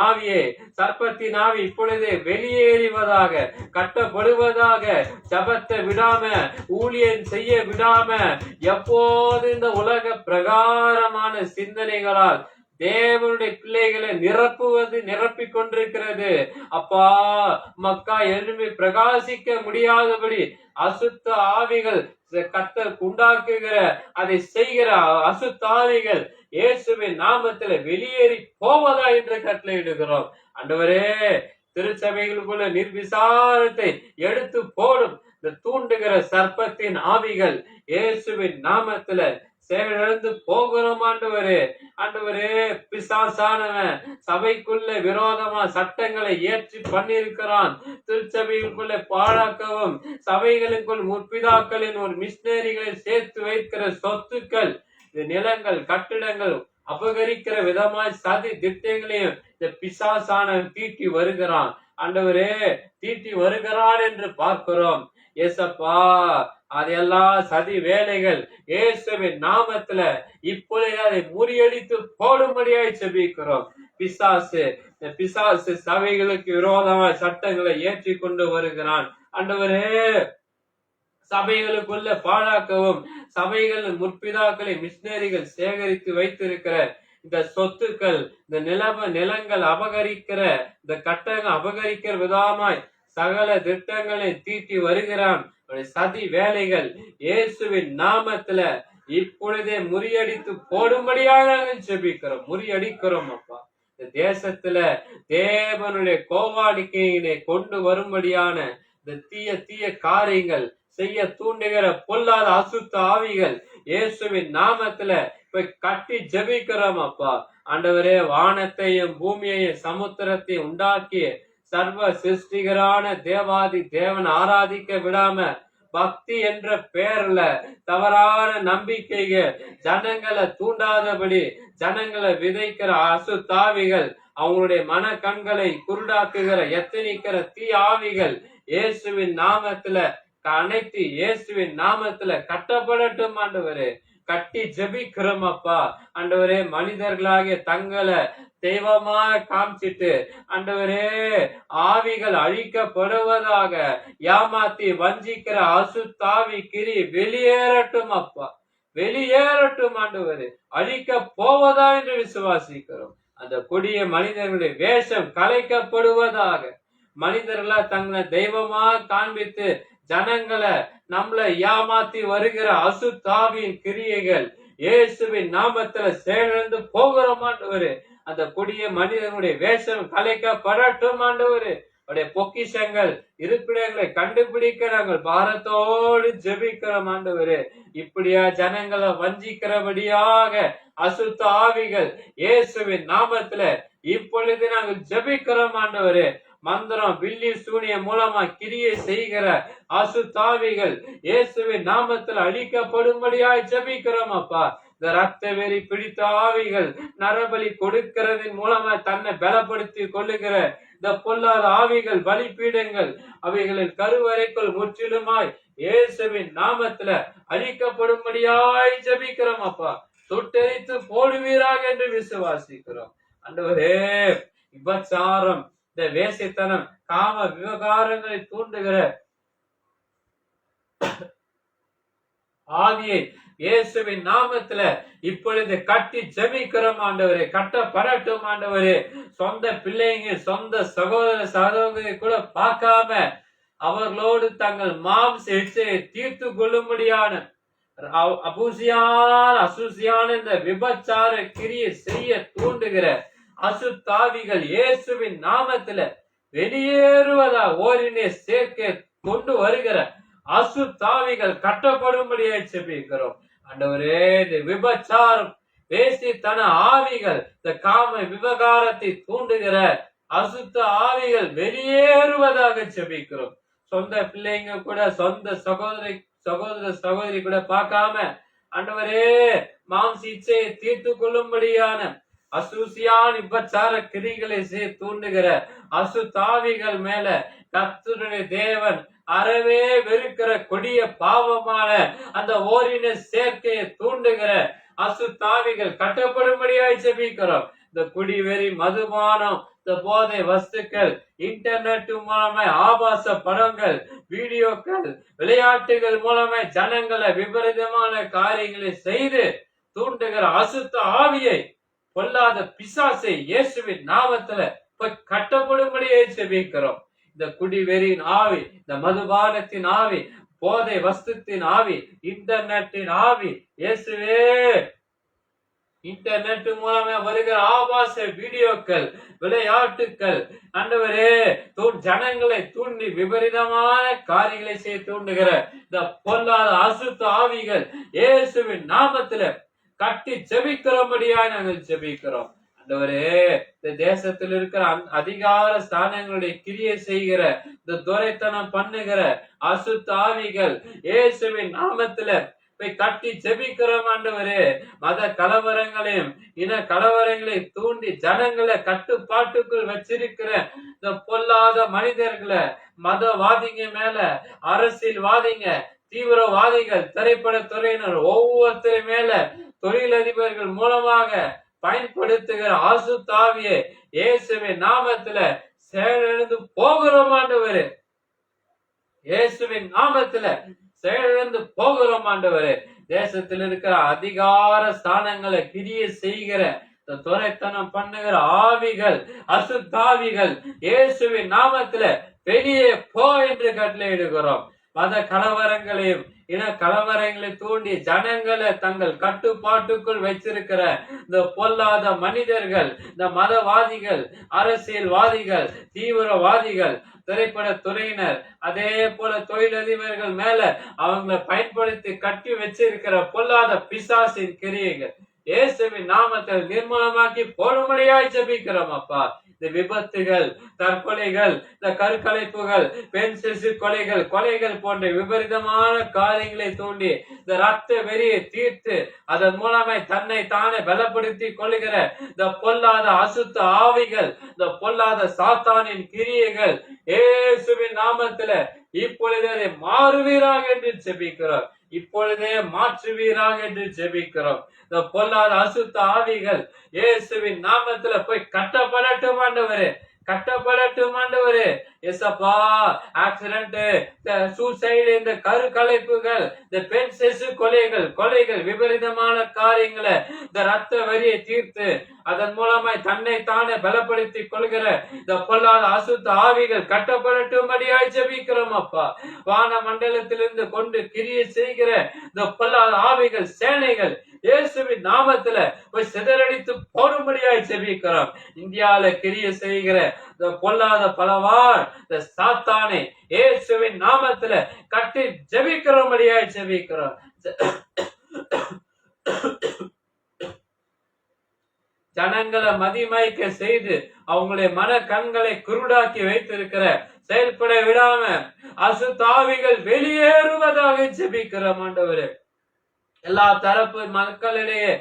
ஆவி இப்பொழுது வெளியேறுவதாக, கட்டப்படுவதாக. ஜபத்தை விடாம, ஊழியம் செய்ய விடாம, எப்போது இந்த உலக பிரகாரமான சிந்தனைகளால் தேவனுடைய பிள்ளைகளை நிரப்பிக் கொண்டிருக்கிறது அப்பா. மக்கா எழும்பி பிரகாசிக்க முடியாதபடி அசுத்த ஆவிகள் கர்த்தர் உண்டாக்குகிற அதை செய்கிற அசுத்தாவிகள் இயேசுவின் நாமத்துல வெளியேறி போவதா என்று கட்டளையிடுகிறோம் ஆண்டவரே. திருச்சபைகளுக்குள்ள நிர்விசாரத்தை எடுத்து போடும் இந்த தூண்டுகிற சர்ப்பத்தின் ஆவிகள் இயேசுவின் நாமத்துல செயலிழந்து போகிறோம் ஆண்டவரே. ஆண்டவரே, பிசாசானவன் சபைக்குள்ள விரோதமா சட்டங்களை ஏற்றி பண்ணியிருக்கிறான். திருச்சபைகளுக்குள்ள பாழாக்கவும் சபைகளுக்குள் முற்பிதாக்களின் ஒரு மிஷினரிகளை சேர்த்து வைக்கிற சொத்துக்கள், நிலங்கள், கட்டிடங்கள் அபகரிக்கிற விதமாய் சதி திட்டங்களையும் இந்த பிசாசானவன் தீட்டி வருகிறான் ஆண்டவரே. தீட்டி வருகிறான் என்று பார்க்கிறோம். ஏசப்பா அதெல்லாம் சதி வேலைகள் இயேசுவின் நாமத்துல இப்பொழுது அதை முறியடித்து போடும்படியாய் செபிக்கிறோம். பிசாசு சபைகளுக்கு விரோதமாய் சட்டங்களை ஏற்றி கொண்டு வருகிறான். ஆண்டவரே, சபைகளுக்குள்ள பாழாக்கவும் சபைகள் முற்பிதாக்களை மிஷினரிகள் சேகரித்து வைத்திருக்கிற இந்த சொத்துக்கள், இந்த நிலங்கள் அபகரிக்கிற, இந்த கட்டங்கள் அபகரிக்கிற விதமாய் சகல திட்டங்களை தீட்டி வருகிறான். சதி வேலைகள் இயேசுவின் நாமத்துல இப்பொழுதே முறியடித்து போடும்படியாக நாங்கள் செபிக்கிறோம், முறியடிக்கிறோம் அப்பா. இந்த தேசத்துல தேவனுடைய கோவாடிக்கையினை கொண்டு வரும்படியான இந்த தீய காரியங்கள் செய்ய தூண்டுகிற பொல்லாத அசுத்த ஆவிகள் இயேசுவின் நாமத்துல இப்ப கட்டி ஜெபிக்கிறோம் அப்பா. ஆண்டவரே, வானத்தையும் பூமியையும் சமுத்திரத்தையும் உண்டாக்கிய சர்வ சிருஷ்டிகரான தேவாதி தேவன் ஆராதிக்க விடாம பக்தி என்ற பெயர்ல தவறான நம்பிக்கைகள் ஜனங்களை தூண்டாதபடி ஜனங்களை விதைக்கிற அசுத்தாவிகள், அவங்களுடைய மன கண்களை குருடாக்குகிற எத்தனிக்கிற தீ ஆவிகள் இயேசுவின் நாமத்துல அனைத்து இயேசுவின் நாமத்துல கட்டப்படட்டும் ஆண்டவரே. கட்டி ஜெபிக்கிறோம் அப்பா. ஆண்டவரே, மனிதர்களாகிய தங்களை தெய்வமா காமிச்சிட்டு ஆண்டவரே ஆவிகள் அழிக்கப்படுவதாக ஏமாத்தி வஞ்சிக்கிற அசுத்தாவி கிரி வெளியேறட்டும் அப்பா, வெளியேறட்டும் ஆண்டவரே. அழிக்க போவதா என்று விசுவாசிக்கிறோம். அந்த கொடிய மனிதர்களுடைய வேஷம் கலைக்கப்படுவதாக. மனிதர்களா தங்களை தெய்வமா காண்பித்து ஜனங்களை நம்மள ஏமாத்தி வருகிற அசுத்தாவின் கிரியைகள் இயேசுவின் நாமத்துல செயலிழந்து போகிறோம் ஆண்டவரே. அந்த கொடிய மனிதனுடைய வேஷம் கலைக்கப்படட்டும் ஆண்டவரே. அவருடைய பொக்கிஷங்கள் இருப்பிடங்களை கண்டுபிடிக்க நாங்கள் பாரத்தோடு ஜெபிக்கிறோம் ஆண்டவரே. இப்படியா ஜனங்களை வஞ்சிக்கிறபடியாக அசுத்த ஆவிகள் இயேசுவின் நாமத்துல இப்பொழுது நாங்கள் ஜெபிக்கிறோம் ஆண்டவரே. மந்திரம் வில்லி சூனிய மூலமா கிரியை செய்கிற அசுத்தாவிகள் இயேசுவின் நாமத்தில் அழிக்கப்படும்படியாய் ஜெபிக்கிறோம் அப்பா. இந்த ரத்த வெறி பிடித்த ஆவிகள் நரபலி கொடுக்கிறதின் மூலமா தன்னை பலப்படுத்தி கொள்ளுகிற இந்த பொல்லாத ஆவிகள் பலிபீடங்கள் அவைகளின் கருவறைக்குள் முற்றிலுமாய் இயேசுவின் நாமத்துல அழிக்கப்படும்படியாய் ஜெபிக்கிறோம் அப்பா. தொட்டரித்து போடுவீராக என்று விசுவாசிக்கிறோம் ஆண்டவரே. விபச்சாரம், இந்த வேசித்தனம், காம விவகாரங்களை தூண்டுகிற ஆவியை இயேசுவின் நாமத்துல இப்பொழுது கட்டி ஜெபிக்கிறோம் ஆண்டவரே. கட்டப்படட்டும் ஆண்டவரே. சொந்த பிள்ளைங்க, சொந்த சகோதரி கூட பார்க்காம அவர்களோடு தங்கள் மாம்ச இச்சையை தீர்த்து கொள்ளும்படியான அசூசியான இந்த விபச்சார கிரியை செய்ய தூண்டுகிற அசுத்தாவிகள் இயேசுவின் நாமத்துல வெளியேறுவதா ஓரினை சேர்க்க கொண்டு வருகிற அசுத்தாவிகள் கட்டப்படும்படியாய் செபிக்கிறோம் ஆண்டவரே. இந்த விபச்சாரம், வேசித்தன ஆவிகள், இந்த காம விவகாரத்தை தூண்டுகிற அசுத்த ஆவிகள் வெளியேறுவதாக செபிக்கிறோம். சொந்த பிள்ளைங்க கூட, சொந்த சகோதரி கூட பார்க்காம ஆண்டவரே மாம்ச இச்சையை தீர்த்து கொள்ளும்படியான அசூசியான விபச்சார கிரிகளை தூண்டுகிற அசுத்தாவிகள் மேல கர்த்தருடைய தேவன் அறவே வெறுக்கிற கொடிய பாவமான அந்த ஓரின சேர்க்கையை தூண்டுகிற அசுத்தாவிகள் கட்டப்படும்படியாய் ஜெபிக்கிறோம். இந்த குடிவெறி, மதுபானம், இந்த போதை வஸ்துக்கள், இன்டர்நெட் மூலமாய் ஆபாச படங்கள், வீடியோக்கள், விளையாட்டுகள் மூலமாய் ஜனங்களை விபரீதமான காரியங்களை செய்து தூண்டுகிற அசுத்த ஆவியை, பொல்லாத பிசாசை இயேசுவின் நாமத்துல கட்டப்படும்படியே செபிக்கிறோம். இந்த குடிவெறியின் ஆவி, இந்த மதுபானத்தின் ஆவி, போதை வஸ்துத்தின் ஆவி, இன்டர்நெட்டின் ஆவி, இயேசுவே இன்டர்நெட் மூலமா வருகிற ஆபாச வீடியோக்கள், விளையாட்டுக்கள் ஆண்டவரே ஜனங்களை தூண்டி விபரீதமான காரியங்களை செய்ய தூண்டுகிற இந்த பொல்லாத அசுத்த ஆவிகள் இயேசுவின் நாமத்துல கட்டி ஜெபிக்கிறபடியா நாங்கள் ஜெபிக்கிறோம் ஆண்டவரே. இந்த தேசத்தில் இருக்கிற அதிகார ஸ்தானங்களுடைய கிரியை செய்கிற, இந்த துரைத்தனம் பண்ணுகிற அசுத்த ஆவிகள் இயேசுவின் நாமத்துல போய் கட்டி ஜெபிக்கிறோம் ஆண்டவரே. மத கலவரங்களையும் இன கலவரங்களை தூண்டி ஜனங்களை கட்டுப்பாட்டுக்குள் வச்சிருக்கிற இந்த பொல்லாத மனிதர்களை, மதவாதிங்க மேல, அரசியல்வாதிங்க, தீவிரவாதிகள், திரைப்பட துறையினர் ஒவ்வொருத்தர் மேல தொழிலதிபர்கள் மூலமாக பயன்படுத்துகிற ஆசுத்தாவியே இயேசுவின் நாமத்துல செயலிழந்து போகிறோம் ஆண்டவரே. இயேசுவின் நாமத்துல செயலிழந்து போகிறோம் ஆண்டவரே. தேசத்தில் இருக்கிற அதிகார ஸ்தானங்களை கிரிய செய்கிற துரைத்தனம் பண்ணுகிற ஆவிகள், அசுத்தாவிகள் இயேசுவின் நாமத்துல வெளியே போ என்று கட்டளையிடுகிறோம். மத கலவரங்களையும் இன கலவரங்களை தூண்டி ஜனங்களை தங்கள் கட்டுப்பாட்டுக்குள் வச்சிருக்கிற இந்த பொல்லாத மனிதர்கள், இந்த மதவாதிகள், அரசியல்வாதிகள், தீவிரவாதிகள், திரைப்பட துறையினர், அதே போல தொழிலதிபர்கள் மேல அவங்களை பயன்படுத்தி கட்டி வச்சிருக்கிற பொல்லாத பிசாசின் கிரியைகள் இயேசுவின் நாமத்தில் நிர்மூலமாக்கி போடும்படியாய் ஜெபிக்கிறோம் அப்பா. இந்த விபத்துகள், தற்கொலைகள், இந்த கருக்கலைப்புகள், பெண் சிசு கொலைகள் போன்ற விபரீதமான காரியங்களை தூண்டி இந்த ரத்த வெறியை தீர்த்து அதன் மூலமாய் தன்னை தானே பலப்படுத்தி கொள்ளுகிற இந்த பொல்லாத அசுத்த ஆவிகள், இந்த பொல்லாத சாத்தானின் கிரியைகள் இயேசுவின் நாமத்துல இப்பொழுதே அதை மாறுவீராக என்று ஜெபிக்கிறோம். இப்பொழுதே மாற்றுவீராக என்று ஜெபிக்கிறோம். இந்த பொல்லாத அசுத்த ஆவிகள் இயேசுவின் நாமத்துல போய் கட்டப்படட்டும் ஆண்டவரே, கட்டப்படட்டும் ஆண்டவரே. எசப்பா, ஆக்சிடென்ட், சூசைடு, இந்த கருக்கலைப்புகள், இந்த பெண் சிசு கொலைகள், விபரீதமான காரியங்களை இந்த ரத்த வரியை தீர்த்து அதன் மூலமாய் தன்னை தானே பலப்படுத்தி கொள்கிற இந்த பொல்லாத அசுத்த ஆவிகள் கட்டப்படட்டும்படியாய் ஜெபிக்கிறோம் அப்பா. வான மண்டலத்திலிருந்து கொண்டு கிரியை செய்கிற இந்த பொல்லாத ஆவிகள் சேனைகள் இயேசுவின் நாமத்துல போய் சிதறடித்து போடும்படியாய் ஜெபிக்கிறோம். இந்தியாவில கிரியை செய்கிற இந்த பொல்லாத பலவான் இந்த சாத்தானை இயேசுவின் நாமத்துல கட்டி ஜெபிக்கிறபடியாய் ஜெபிக்கிறோம். ஜனங்களை மதிமயக்க செய்து அவங்களுடைய மன கண்களை குருடாக்கி வைத்திருக்கிற செயல்பட விடாம அசுத்தாவிகள் வெளியேறுவதாக ஜெபிக்கிறோம் ஆண்டவரே. எல்லா தரப்பு மக்களிடையே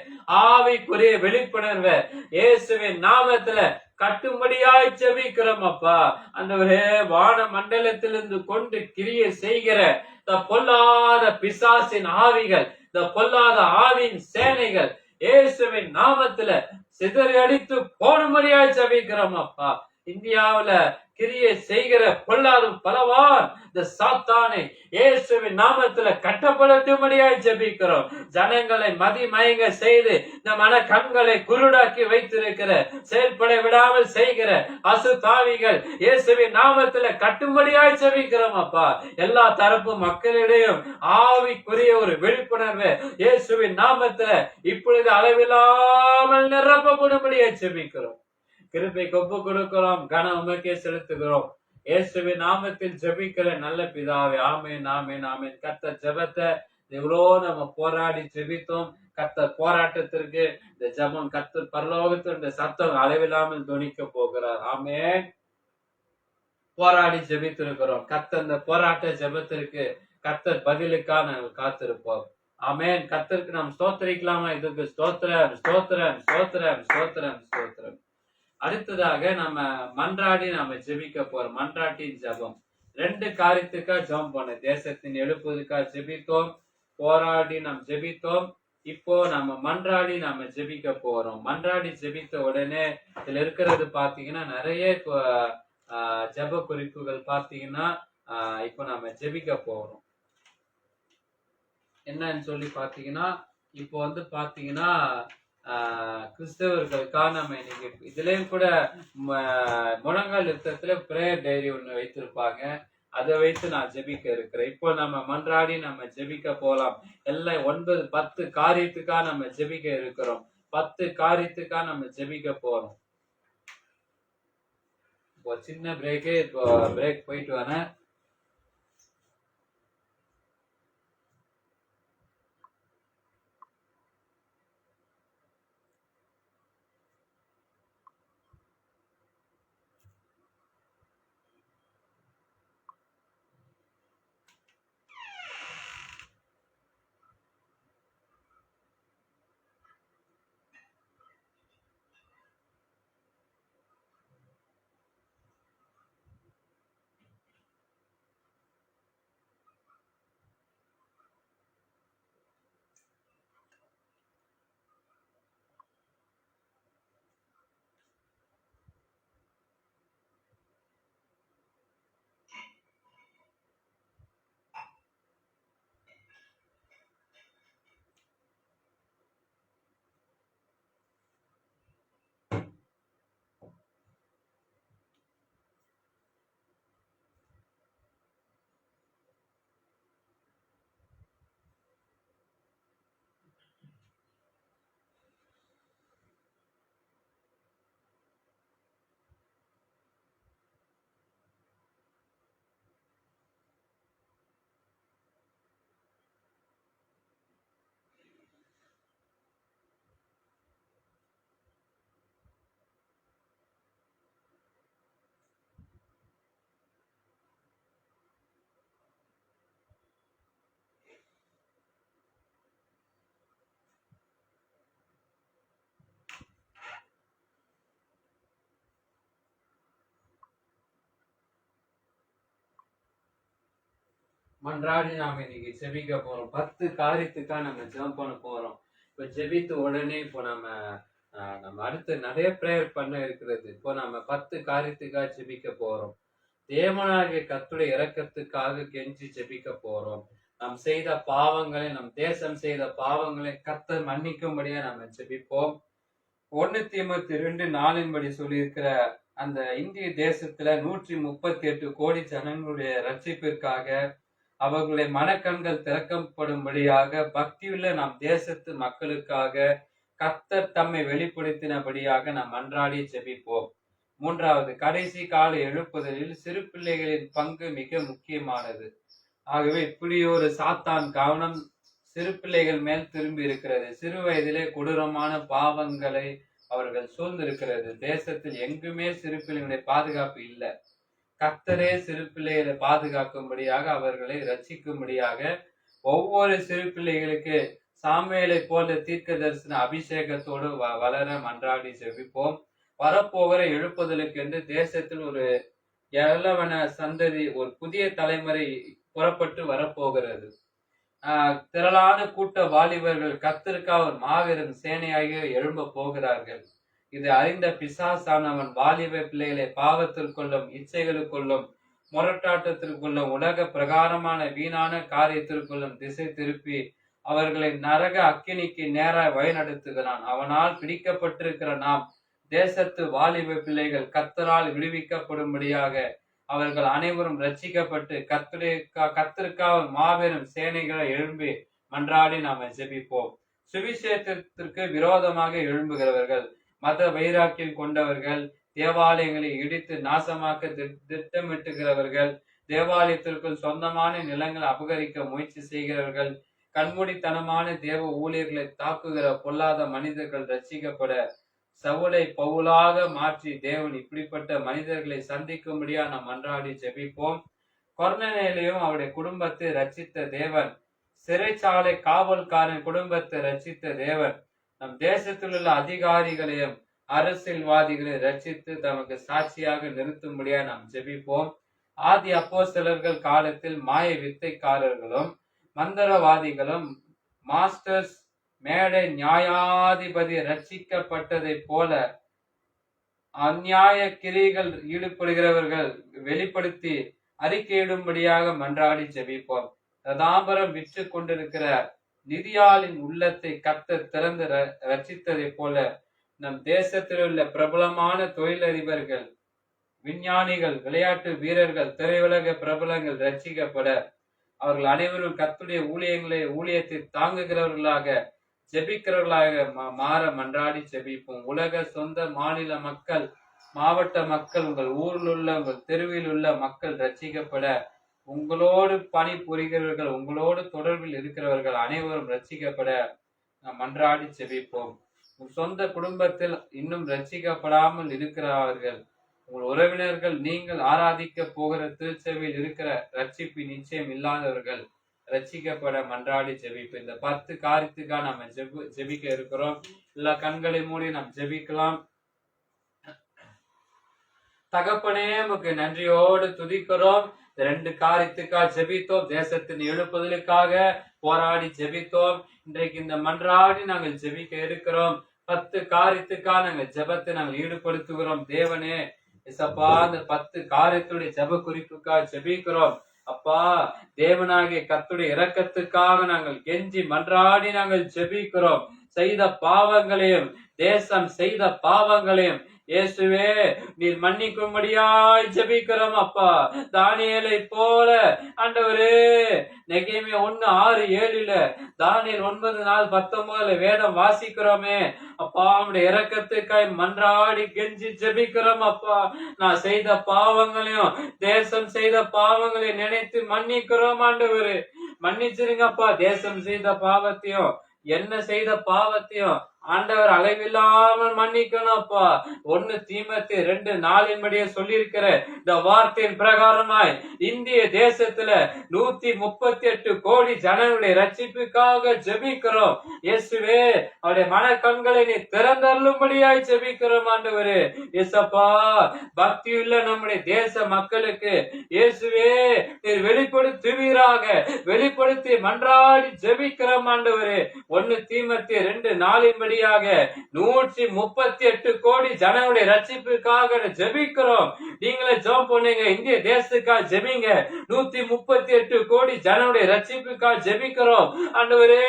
ஆவிக்குரிய விழிப்புணர்வை இயேசுவின் நாமத்துல கட்டும்படியாய் ஜெபிக்கிறோம் அப்பா. ஆண்டவரே, வான மண்டலத்திலிருந்து கொண்டு கிரியை செய்கிற இந்த பொல்லாத பிசாசின் ஆவிகள், இந்த பொல்லாத ஆவின் சேனைகள் இயேசுவின் நாமத்துல சிதறடித்து போடும்படியாய் ஜெபிக்கிறோம் அப்பா. இந்தியாவுல கிரியை செய்கிற பொல்லாத பலவான் இந்த சாத்தானை இயேசுவின் நாமத்துல கட்டப்படட்டும்படியாய் ஜெபிக்கிறோம். ஜனங்களை மதிமயங்க செய்து இந்த மன கண்களை குருடாக்கி வைத்திருக்கிற செயல்பட விடாமல் செய்கிற அசுத்தாவிகள் இயேசுவின் நாமத்துல கட்டும்படியாய் ஜெபிக்கிறோம் அப்பா. எல்லா தரப்பு மக்களிடையும் ஆவிக்குரிய ஒரு விழிப்புணர்வு இயேசுவின் நாமத்துல இப்பொழுது அளவில்லாமல் நிரப்பப்படும்படியாய் ஜெபிக்கிறோம். கிருபை கொப்பு கொடுக்கிறோம், கன உமக்கே செலுத்துகிறோம். இயேசுவின் நாமத்தில் ஜெபிக்கிற நல்ல பிதாவே, ஆமென், ஆமென், ஆமென். கர்த்தர் ஜெபத்தை எவ்வளோ நம்ம போராடி ஜெபித்தோம். கர்த்தர் போராட்டத்திற்கு இந்த ஜெபம் கர்த்தர் பரலோகத்தில் இந்த சத்தம் அளவில்லாமல் துணிக்க போகிறார். ஆமென். போராடி ஜெபித்திருக்கிறோம். கர்த்தர் இந்த போராட்ட ஜெபத்திற்கு கர்த்தர் பதிலுக்காக நாங்கள் காத்திருப்போம். ஆமென். கர்த்தருக்கு நாம் ஸ்தோத்திரிக்கலாமா? இதுக்கு ஸ்தோத்திரம், ஸ்தோத்திரம், ஸ்தோத்திரம், ஸ்தோத்திரம், ஸ்தோத்திரம். அடுத்ததாக நம்ம மன்றாடி நாம ஜெபிக்க போறோம். மன்றாட்டின் ஜெபம் 2 காரியத்துக்காக ஜெபம் பண்ண, தேசத்தின் எழுப்புவதற்காக ஜெபித்தோம், போராடி நாம் ஜெபித்தோம். இப்போ நம்ம மன்றாடி நாம ஜெபிக்க போறோம். மன்றாடி ஜெபித்த உடனே இதுல இருக்கிறது பாத்தீங்கன்னா நிறைய ஜெப குறிப்புகள் பாத்தீங்கன்னா இப்போ நாம ஜெபிக்க போறோம். என்னன்னு சொல்லி பாத்தீங்கன்னா இப்போ வந்து பாத்தீங்கன்னா கிறிஸ்தவர்களுக்காக நம்ம இன்னைக்கு இதுலயும் கூட முழங்கால் யுத்தத்துல பிரேயர் டைரி ஒண்ணு வைத்திருப்பாங்க. அதை வைத்து நான் ஜெபிக்க இருக்கிறேன். இப்போ நம்ம மன்றாடி நம்ம ஜெபிக்க போலாம். எல்லாம் 9 10 காரியத்துக்காக நம்ம ஜெபிக்க இருக்கிறோம். 10 காரியத்துக்காக நம்ம ஜெபிக்க போறோம். இப்போ சின்ன பிரேக் போயிட்டு வரேன். மன்றாடி நாம இன்னைக்கு ஜெபிக்க போறோம். 10 காரியத்துக்கா நம்ம ஜெபம் பண்ண போறோம். இப்ப ஜெபித்த உடனே இப்போ நம்ம அடுத்து நிறைய பிரேயர் பண்ண இருக்கிறது. இப்போ நம்ம 10 காரியத்துக்கா ஜெபிக்க போறோம். தேவனாகிய கர்த்தருடைய இரக்கத்துக்காக கெஞ்சி ஜெபிக்க போறோம். நாம் செய்த பாவங்களை, நம் தேசம் செய்த பாவங்களை கர்த்தர் மன்னிக்கும்படியா நம்ம ஜெபிப்போம். 1 தீமோத்தேயு 2:4 சொல்லியிருக்கிற அந்த இந்திய தேசத்துல 138 கோடி ஜனங்களுடைய ரட்சிப்பிற்காக, அவர்களுடைய மனக்கண்கள் திறக்கப்படும்படியாக, பக்தியுள்ள நம் தேசத்து மக்களுக்காக கர்த்தர் தம்மை வெளிப்படுத்தினபடியாக நாம் மன்றாடி ஜெபிப்போம். 3வது, கடைசி கால எழுப்புதலில் சிறு பிள்ளைகளின் பங்கு மிக முக்கியமானது. ஆகவே இப்படி ஒரு சாத்தான் கவனம் சிறு பிள்ளைகள் மேல் திரும்பி இருக்கிறது. சிறு வயதிலே கொடூரமான பாவங்களை அவர்கள் சூழ்ந்திருக்கிறது. தேசத்தில் எங்குமே சிறு பிள்ளைகளுடைய பாதுகாப்பு இல்லை. கர்த்தரே சிறு பிள்ளைகளை பாதுகாக்கும்படியாக, அவர்களை ரட்சிக்கும்படியாக, ஒவ்வொரு சிறு பிள்ளைகளுக்கு சாமுவேலை போல தீர்க்க தரிசன அபிஷேகத்தோடு வளர மன்றாடி ஜெபிப்போம். வரப்போகிற எழுப்புதலுக்கு என்று தேசத்தில் ஒரு இளவன சந்ததி, ஒரு புதிய தலைமுறை புறப்பட்டு வரப்போகிறது. திரளான கூட்ட வாலிபர்கள் கர்த்தருக்காக ஒரு மாபெரும் சேனையாக எழும்ப போகிறார்கள். இது அறிந்த பிசாசானவன் வாலிப பிள்ளைகளை பாவத்திற்குள்ளும், இச்சைகளுக்குள்ளும், முரட்டாட்டத்திற்குள்ளும், உலக பிரகாரமான வீணான காரியத்திற்குள்ளும் திசை திருப்பி அவர்களை நரக அக்கினிக்கு நேராக வழிநடத்துகிறான். அவனால் பிடிக்கப்பட்டிருக்கிற நாம் தேசத்து வாலிப பிள்ளைகள் கர்த்தரால் விடுவிக்கப்படும்படியாக அவர்கள் அனைவரும் ரட்சிக்கப்பட்டு கர்த்தருக்காக மாபெரும் சேனைகளை எழும்பி மன்றாடி நாம ஜெபிப்போம். சுவிசேஷத்திற்கு விரோதமாக எழும்புகிறவர்கள், மத வைராக்கியம் கொண்டவர்கள், தேவாலயங்களை இடித்து நாசமாக்க திட்டமிட்டுகிறவர்கள், தேவாலயத்திற்குள் சொந்தமான நிலங்களை அபகரிக்க முயற்சி செய்கிறவர்கள், கண்மூடித்தனமான தேவ ஊழியர்களை தாக்குகிற பொல்லாத மனிதர்கள் ரட்சிக்கப்பட சவுலை பவுலாக மாற்றி தேவன் இப்படிப்பட்ட மனிதர்களை சந்திக்கும்படியா நாம் மன்றாடி ஜெபிப்போம். கொர்நேலியும் அவருடைய குடும்பத்தை ரட்சித்த தேவன், சிறைச்சாலை காவல்காரன் குடும்பத்தை ரட்சித்த தேவன், நம் தேசத்தில் உள்ள அதிகாரிகளையும் அரசியல்வாதிகளையும் ரட்சித்து தமக்கு சாட்சியாக நிறுத்தும்படியா நாம் ஜெபிப்போம். ஆதி அப்போஸ்தலர்கள் காலத்தில் மாய வித்தைக்காரர்களும் மந்திரவாதிகளும் மாஸ்டர்ஸ் மேடை நியாயாதிபதி ரட்சிக்கப்பட்டதை போல அந்நியாய கிரிகள் ஈடுபடுகிறவர்கள் வெளிப்படுத்தி அறிக்கையிடும்படியாக மன்றாடி ஜெபிப்போம். ரதாம்பரம் விற்று கொண்டிருக்கிற நிதியாளின் உள்ளத்தை கர்த்தர் திறந்து ரட்சித்ததை போல நம் தேசத்தில் உள்ள பிரபலமான தொழிலதிபர்கள், விஞ்ஞானிகள், விளையாட்டு வீரர்கள், திரையுலக பிரபலங்கள் ரட்சிக்கப்பட, அவர்கள் அனைவரும் கர்த்தருடைய ஊழியத்தை தாங்குகிறவர்களாக, ஜெபிக்கிறவர்களாக மாற மன்றாடி ஜெபிப்போம். உலக சொந்த மாநில மக்கள், மாவட்ட மக்கள், உங்கள் ஊரில் உள்ள, உங்கள் தெருவில் உள்ள மக்கள் ரட்சிக்கப்பட, உங்களோடு பணி புரிகிறவர்கள், உங்களோடு தொடர்பில் இருக்கிறவர்கள் அனைவரும் ரட்சிக்கப்பட நாம் மன்றாடி ஜெபிப்போம். உங்கள் சொந்த குடும்பத்தில் இன்னும் ரட்சிக்கப்படாமல் இருக்கிறவர்கள், உங்கள் உறவினர்கள், நீங்கள் ஆராதிக்க போகிற திருச்சபையில் இருக்கிற ரட்சிப்பு நிச்சயம் இல்லாதவர்கள் ரட்சிக்கப்பட மன்றாடி ஜெபிப்போம். இந்த 10 காரியத்துக்காக நம்ம ஜெபிக்க இருக்கிறோம். எல்லா கண்களை மூடி நாம் ஜெபிக்கலாம். தகப்பனே, உமக்கு நன்றியோடு துதிக்கிறோம். 2 காரியத்துக்காக ஜெபித்தோம். தேசத்தின் எழுப்புதலுக்காக போராடி ஜெபித்தோம். இன்றைக்கு இந்த மன்றாடி நாங்கள் ஜெபிக்க இருக்கிறோம். 10 காரியத்துக்காக நாங்கள் ஜெபத்தை நாங்கள் ஈடுபடுத்துகிறோம். தேவனே இசப்பா, இந்த 10 காரியத்துடைய ஜெப குறிப்புக்காக ஜெபிக்கிறோம். அப்பா, தேவனாகிய கர்த்தருடைய இரக்கத்துக்காக நாங்கள் கெஞ்சி மன்றாடி நாங்கள் ஜெபிக்கிறோம். செய்த பாவங்களையும், தேசம் செய்த பாவங்களையும் இயேசுவே நீர் மன்னிக்கும்படியாய் ஜெபிக்கிறோம். அப்பா, தானியேலை போல ஆண்டவரே, நெகேமியா 1:6-7 தானியேல் 9:4-19 வேதம் வாசிக்கிறோமே. அப்பா, உம்முடைய இரக்கத்துக்காய் மன்றாடி கெஞ்சி ஜெபிக்கிறோம். அப்பா, நான் செய்த பாவங்களையும், தேசம் செய்த பாவங்களையும் நினைத்து மன்னிக்கிறோம். ஆண்டவரே மன்னிச்சிருங்கப்பா. தேசம் செய்த பாவத்தையும், என்ன செய்த பாவத்தையும் ஆண்டவர் அளவில்லாமல் மன்னிக்கணும்ப்பா. 1 தீமோத்தேயு 2:4 சொல்லி இருக்கிற இந்த வார்த்தையின் பிரகாரமாய் இந்திய தேசத்துல 138 கோடி ஜனங்களுடைய ரட்சிப்புக்காக ஜெபிக்கிறோம். இயேசுவே, அவருடைய மனக்கண்களை நீ திறந்தருளும்படியாய் ஜெபிக்கிறோம் ஆண்டவரே. இயேசப்பா, பக்தியுள்ள நம்முடைய தேச மக்களுக்கு இயேசுவே நீர் வெளிப்படுத்துவீராக, வெளிப்படுத்தி மன்றாடி ஜெபிக்கிறோம் ஆண்டவரே. 1 தீமோத்தேயு 2:4 138 கோடி ஜனங்களுடைய ரட்சிப்புக்காக ஜெபிக்கிறோம். நீங்களே ஜெபம் பண்ணுங்க, இந்திய தேசத்துக்காக ஜெபிங்க. 138 கோடி ஜனங்களுடைய ரட்சிப்புக்காக ஜெபிக்கிறோம் ஆண்டவரே.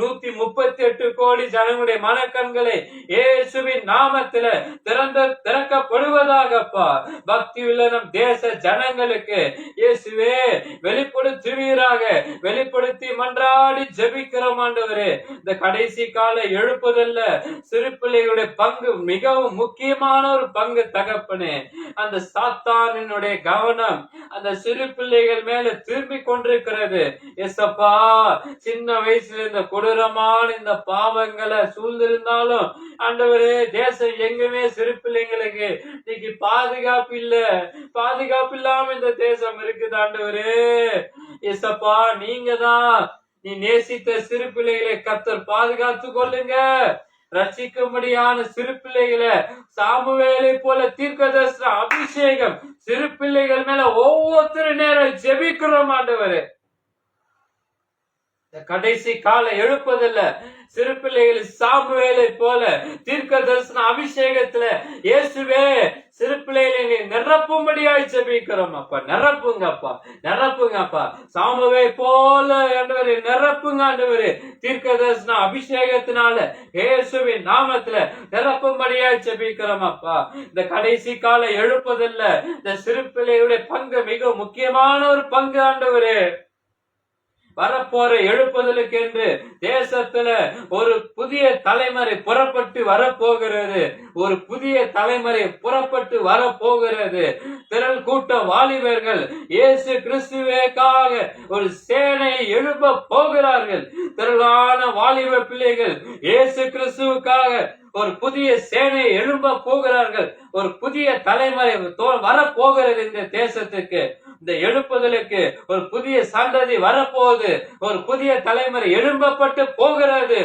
138 கோடி ஜனங்களுடைய மனக்கண்களை இயேசுவின் நாமத்தில திறக்கப்படுவதாகப்பா. பக்தியுள்ள நம் தேச ஜனங்களுக்கு இயேசுவே வெளிப்படுத்துவீராக, வெளிப்படுத்தி மன்றாடி ஜெபிக்கிறோம் ஆண்டவரே. இந்த கடைசி கால எழுப்புதல்ல சிறு பிள்ளைகளுடைய பங்கு மிகவும் முக்கியமான ஒரு பங்கு தகப்பனே. அந்த சாத்தானினுடைய கவனம் அந்த சிறு பிள்ளைகள் மேல திரும்பி கொண்டிருக்கிறது. எசப்பா, சின்ன வயசுல இந்த கொடூரமான இந்த பாவங்களை சூழ்ந்திருந்தாலும் ஆண்டவரே, தேசம் எங்குமே சிறு பிள்ளைங்களுக்கு இன்னைக்கு பாதுகாப்பு இல்ல, பாதுகாப்பு இல்லாம இந்த தேசம் இருக்குது ஆண்டவரே. எசப்பா, நீங்க தான் நீ நேசித்த சிறு பிள்ளைகளை கர்த்தர் பாதுகாத்து கொள்ளுங்க. ரட்சிக்கும்படியான சிறு பிள்ளைகளை சாமுவேலை போல தீர்க்கதரிசன அபிஷேகம் சிறு பிள்ளைகள் மேல ஒவ்வொருத்தரு நேரம் ஜெபிக்கிறோம் ஆண்டவரே. கடைசி கால எழுப்பதில்ல சிறு பிள்ளைகள் சாமுவேலை போல தீர்க்க தரிசன அபிஷேகத்துல இயேசுவே சிறு பிள்ளைகளை நிரப்பும்படியாய் ஜெபிக்கிறோம் அப்பா. நிரப்புங்கப்பா, நிரப்புங்கப்பா. சாமுவே போல ஆண்டவரே நிரப்புங்க ஆண்டவரே. தீர்க்க தரிசன அபிஷேகத்தினால இயேசுவின் நாமத்துல நிரப்பும்படியாய் ஜெபிக்கிறோம் அப்பா. இந்த கடைசி கால எழுப்பதில்ல இந்த சிறு பிள்ளைகளுடைய பங்கு மிக முக்கியமான ஒரு பங்கு ஆண்டவரே. வரப்போற எழுப்புதலுக்கு என்று தேசத்துல ஒரு புதிய தலைமுறை புறப்பட்டு வரப்போகிறது. ஒரு புதிய தலைமுறை புறப்பட்டு வரப்போகிறது. திரள் கூட்ட வாலிபர்கள் இயேசு கிறிஸ்துவுக்காக ஒரு சேனை எழுப்ப போகிறார்கள். திரளான வாலிப பிள்ளைகள் இயேசு கிறிஸ்துவுக்காக ஒரு புதிய சேனை எழும்ப போகிறார்கள். ஒரு புதிய தலைமுறை வரப்போகிறது இந்த தேசத்துக்கு. இந்த எழுப்புதலுக்கு ஒரு புதிய சந்ததி வரப்போகுது. ஒரு புதிய தலைமுறை எழும்பப்பட்டு போகிறது.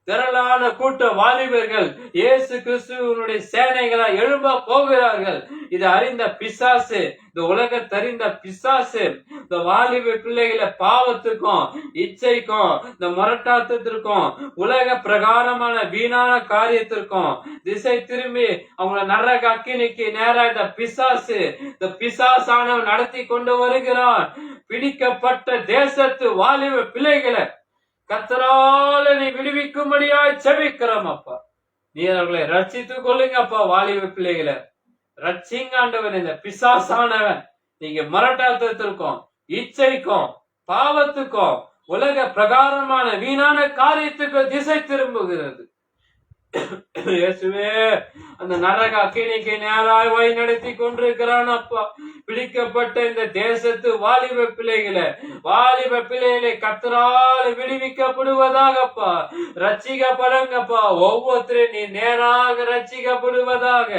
திரளான கூட்ட வாலிபர்கள் இயேசு கிறிஸ்துவனுடைய சேனைகளா எழும்ப போகிறார்கள். இது அறிந்த பிசாசு, இந்த உலகத்தறிந்த பிசாசு இந்த வாலிப பிள்ளைகளை பாவத்துக்கும் இச்சைக்கும் இந்த முரட்டாட்டத்திற்கும் உலக பிரகாரமான வீணான காரியத்திற்கும் திசை திரும்பி அவங்கள நரக அக்கினிக்கு நேரா இந்த பிசாசானவன் நடத்தி கொண்டு வருகிறான். பிடிக்கப்பட்ட தேசத்து வாலிப பிள்ளைகளை கர்த்தரால நீ விடுவிக்கும்படியாய் ஜெபிக்கிறோம் அப்பா. நீ அவர்களை ரட்சித்துக் கொள்ளுங்க அப்பா. வாலிப பிள்ளைகளை ரட்சிங்க ஆண்டவன். இந்த பிசாசானவன் நீங்க மரட்டாத்தத்திற்கும் இச்சைக்கும் பாவத்துக்கும் உலக பிரகாரமான வீணான காரியத்துக்கு திசை திரும்புகிறது. இயேசுவே, அந்த நரக அக்கினிக்கு நேராய் வழி நடத்தி கொண்டிருக்கிறான் அப்பா. பிடிக்கப்பட்ட இந்த தேசத்து வாலிப பிள்ளைகளை கர்த்தரால் விடுவிக்கப்படுவதாகப்பா. ரட்சிக்கப்படுங்கப்பா. ஒவ்வொருத்தரும் நீ நேராக ரட்சிக்கப்படுவதாக.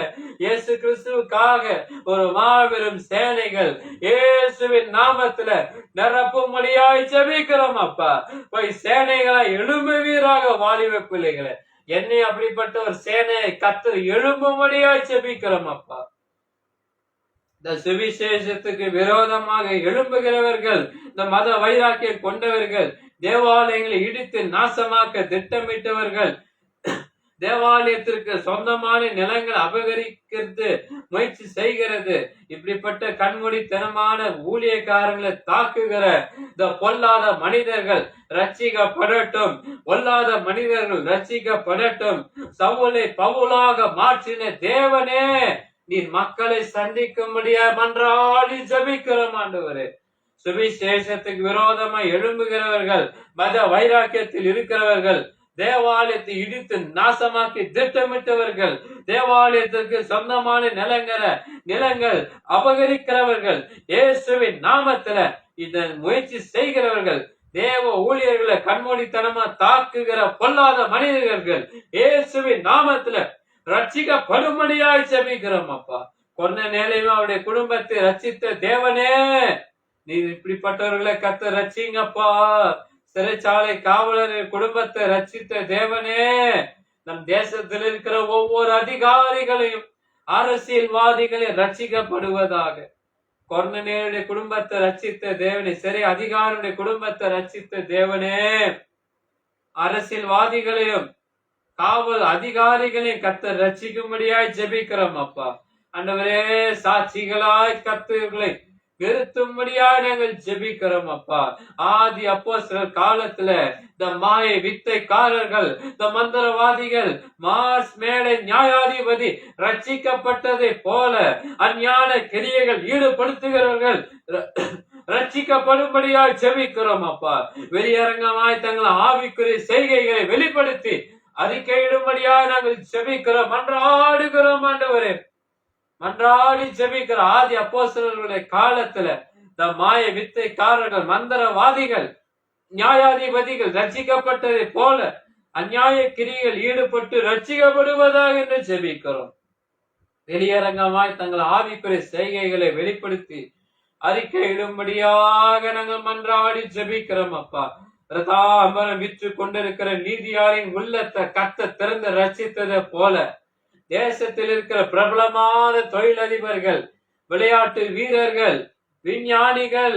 இயேசு கிறிஸ்துவுக்காக ஒரு மாபெரும் சேனைகள் இயேசுவின் நாமத்துல நிரப்பும்படியாய் ஜெபிக்கிறோம் அப்பா. போய் சேனைகளை எழும்புவீராக வாலிப பிள்ளைகளை. என்னை அப்படிப்பட்ட ஒரு சேனையை கர்த்தர் எழும்பும்படியாய் ஜெபிக்கிறோம் அப்பா. இந்த சுவிசேஷத்துக்கு விரோதமாக எழும்புகிறவர்கள், இந்த மத வைராக்கியம் கொண்டவர்கள், தேவாலயங்களை இடித்து நாசமாக்க திட்டமிட்டவர்கள், தேவாலயத்திற்கு சொந்தமான நிலங்கள் அபகரிக்கிறது முயற்சி செய்கிறது, இப்படிப்பட்ட கண்மூடித்தனமான ஊழியக்காரங்களை தாக்குகிற இந்த பொல்லாத மனிதர்கள் ரட்சிக்கப்படட்டும். பொல்லாத மனிதர்கள் ரட்சிக்கப்படட்டும். சவுலை பவுலாக மாற்றின தேவனே, நீ மக்களை சந்திக்கும்படியா மன்றாடி ஜெபிக்கிறோம் ஆண்டவரே. சுவிசேஷத்துக்கு விரோதமா எழும்புகிறவர்கள், மத வைராக்கியத்தில் இருக்கிறவர்கள், தேவாலயத்தை இடித்து நாசமாக்கி திட்டமிட்டவர்கள், தேவாலயத்திற்கு சொந்தமான நிலங்கள் அபகரிக்கிறவர்கள், இயேசுவின் நாமத்துல இந்த முயற்சி செய்கிறவர்கள் தேவ ஊழியர்களை கண்மூடித்தனமா தாக்குகிற பொல்லாத மனிதர்கள் இயேசுவின் நாமத்துல ரட்சிக்கப்படும்படியாய் ஜெபிக்கிறோம் அப்பா. கொன்ன நேலையும் அவருடைய குடும்பத்தை ரட்சித்த தேவனே, நீர் இப்படிப்பட்டவர்களை கத்த ரட்சிங்கப்பா. சிறைச்சாலை காவலர் குடும்பத்தை ரட்சித்த தேவனே, நம் தேசத்தில் இருக்கிற ஒவ்வொரு அதிகாரிகளையும் அரசியல்வாதிகளையும் ரட்சிக்கப்படுவதாக. கொர்நேலியுடைய குடும்பத்தை ரட்சித்த தேவனே, சிறை அதிகாரியுடைய குடும்பத்தை ரட்சித்த தேவனே, அரசியல்வாதிகளையும் காவல் அதிகாரிகளையும் கர்த்தர் ரட்சிக்கும்படியாய் ஜெபிக்கிறோம் அப்பா. ஆண்டவரே, சாட்சிகளாய் கர்த்தர்களை நிறுத்தும்படியாய் நாங்கள் ஜெபிக்கிறோம் அப்பா. ஆதி அப்போஸ்தலர் காலத்துல இந்த மாயை வித்தைக்காரர்கள், இந்த மந்திரவாதிகள், மாஸ் மேடை நியாயாதிபதி ரட்சிக்கப்பட்டதை போல அஞ்ஞான கிரியைகள் ஈடுபடுத்துகிறவர்கள் ரட்சிக்கப்படும்படியாய் ஜெபிக்கிறோம் அப்பா. வெளியரங்கமாய் தங்கள் ஆவிக்குரிய செய்கைகளை வெளிப்படுத்தி அறிக்கையிடும்படியாய் நாங்கள் ஜெபிக்கிறோம், மன்றாடுகிறோம் ஆண்டவரே. மன்றாடி ஜெபிக்கிற ஆதி அப்போஸ்தலர்களுடைய காலத்துல இந்த மாய வித்தைக்காரர்கள், மந்திரவாதிகள், நியாயாதிபதிகள் ரட்சிக்கப்பட்டதை போல அந்நியாய கிரிகள் ஈடுபட்டு ரட்சிக்கப்படுவதாக என்று ஜெபிக்கிறோம். வெளியரங்கமாய் தங்கள் ஆவிக்குரிய செய்கைகளை வெளிப்படுத்தி அறிக்கையிடும்படியாக நாங்கள் மன்றாடி ஜெபிக்கிறோம் அப்பா. ரதாம்பரம் விற்று கொண்டிருக்கிற நீதியாளின் உள்ளத்தை கத்த திறந்து ரட்சித்ததை போல தேசத்தில் இருக்கிற பிரபலமான தொழிலதிபர்கள், விளையாட்டு வீரர்கள், விஞ்ஞானிகள்,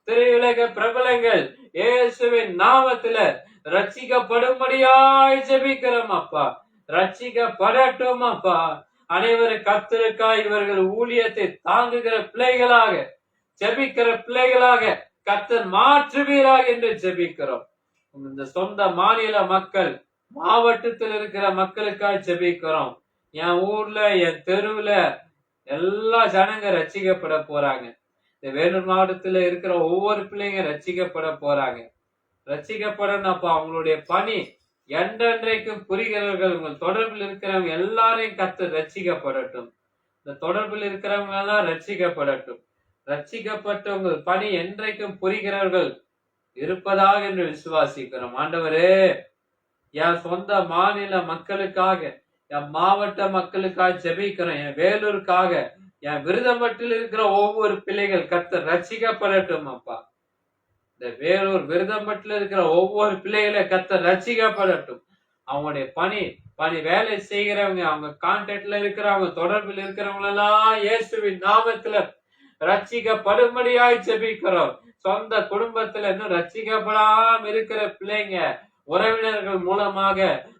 திரையுலக பிரபலங்கள் இயேசுவின் நாமத்துல ரட்சிக்கப்படும்படியாய் ஜெபிக்கிறோம் அப்பா. ரட்சிக்கப்படட்டும் அப்பா. அனைவரும் கர்த்தருக்காய் இவர்கள் ஊழியத்தை தாங்குகிற பிள்ளைகளாக, ஜெபிக்கிற பிள்ளைகளாக கர்த்தர் மாற்றுவீராக என்று ஜெபிக்கிறோம். இந்த சொந்த மாநில மக்கள், மாவட்டத்தில் இருக்கிற மக்களுக்காய் ஜெபிக்கிறோம். என் ஊர்ல, என் தெருவுல எல்லா ஜனங்க ரட்சிக்கப்பட போறாங்க. இந்த வேலூர் மாவட்டத்துல இருக்கிற ஒவ்வொரு பிள்ளைங்க ரட்சிக்கப்பட போறாங்க. ரட்சிக்கப்படணும் அப்ப அவங்களுடைய பணி என்றென்றைக்கும் புரிகிறவர்கள், உங்கள் தொடர்பில் இருக்கிறவங்க எல்லாரையும் கர்த்தர் ரட்சிக்கப்படட்டும். இந்த தொடர்பில் இருக்கிறவங்க எல்லாம் ரட்சிக்கப்படட்டும். ரட்சிக்கப்பட்ட உங்கள் பணி என்றைக்கும் புரிகிறவர்கள் இருப்பதாக என்று விசுவாசிக்கிறோம். ஆண்டவரே, என் சொந்த மாநில மக்களுக்காக, என் மாவட்ட மக்களுக்காக ஜெபிக்கிறேன். என் வேலூருக்காக, என் விருதம்பட்டில் இருக்கிற ஒவ்வொரு பிள்ளைகள் கர்த்தர் ரட்சிக்கப்படட்டும் அப்பா. இந்த வேலூர் விருதம்பட்டில் இருக்கிற ஒவ்வொரு பிள்ளைகளை கர்த்தர் ரட்சிக்கப்படட்டும். அவங்களுடைய பணி வேலை செய்கிறவங்க, அவங்க கான்டாக்ட்ல இருக்கிறவங்க, தொடர்பில் இருக்கிறவங்க எல்லாம் இயேசுவின் நாமத்துல ரட்சிக்கப்படும்படியாய் ஜெபிக்கிறோம். சொந்த குடும்பத்துல இன்னும் ரட்சிக்கப்படாம இருக்கிற பிள்ளைங்க, உறவினர்கள் மூலமாக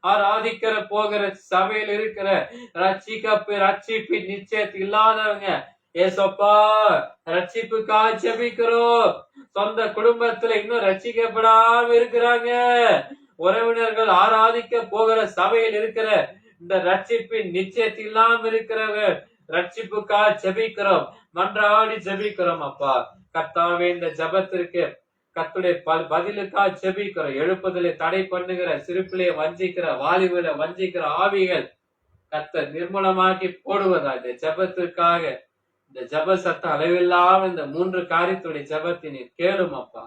ஆராதிக்கிற போகிற சபையில் இருக்கிற ரட்சிப்பு நிச்சயத்து இல்லாதவங்க, ஏசப்பா ரட்சிப்புக்காக ஜெபிக்கிறோம். சொந்த குடும்பத்துல இன்னும் ரட்சிக்கப்படாம இருக்கிறாங்க, உறவினர்கள் ஆராதிக்க போகிற சபையில் இருக்கிற இந்த ரட்சிப்பின் நிச்சயத்து இல்லாம இருக்கிறவங்க ரட்சிப்புக்காக ஜெபிக்கிறோம், மன்றாடி ஜெபிக்கிறோம் அப்பா. கர்த்தாவே, இந்த ஜெபத்திற்கு கர்த்தருடைய பதிலுக்காக ஜெபிக்கிறோம். எழுப்புதலை தடை பண்ணுகிற, சிறுப்பிலே வஞ்சிக்கிற, வாலிபுல வஞ்சிக்கிற ஆவிகள் கர்த்தர் நிர்மூலமாக்கி போடுவதா இந்த ஜெபத்திற்காக. இந்த ஜெப சத்தம் அளவில்லாம இந்த 3 காரியத்துடைய ஜெபத்தை நீர் கேளும் அப்பா.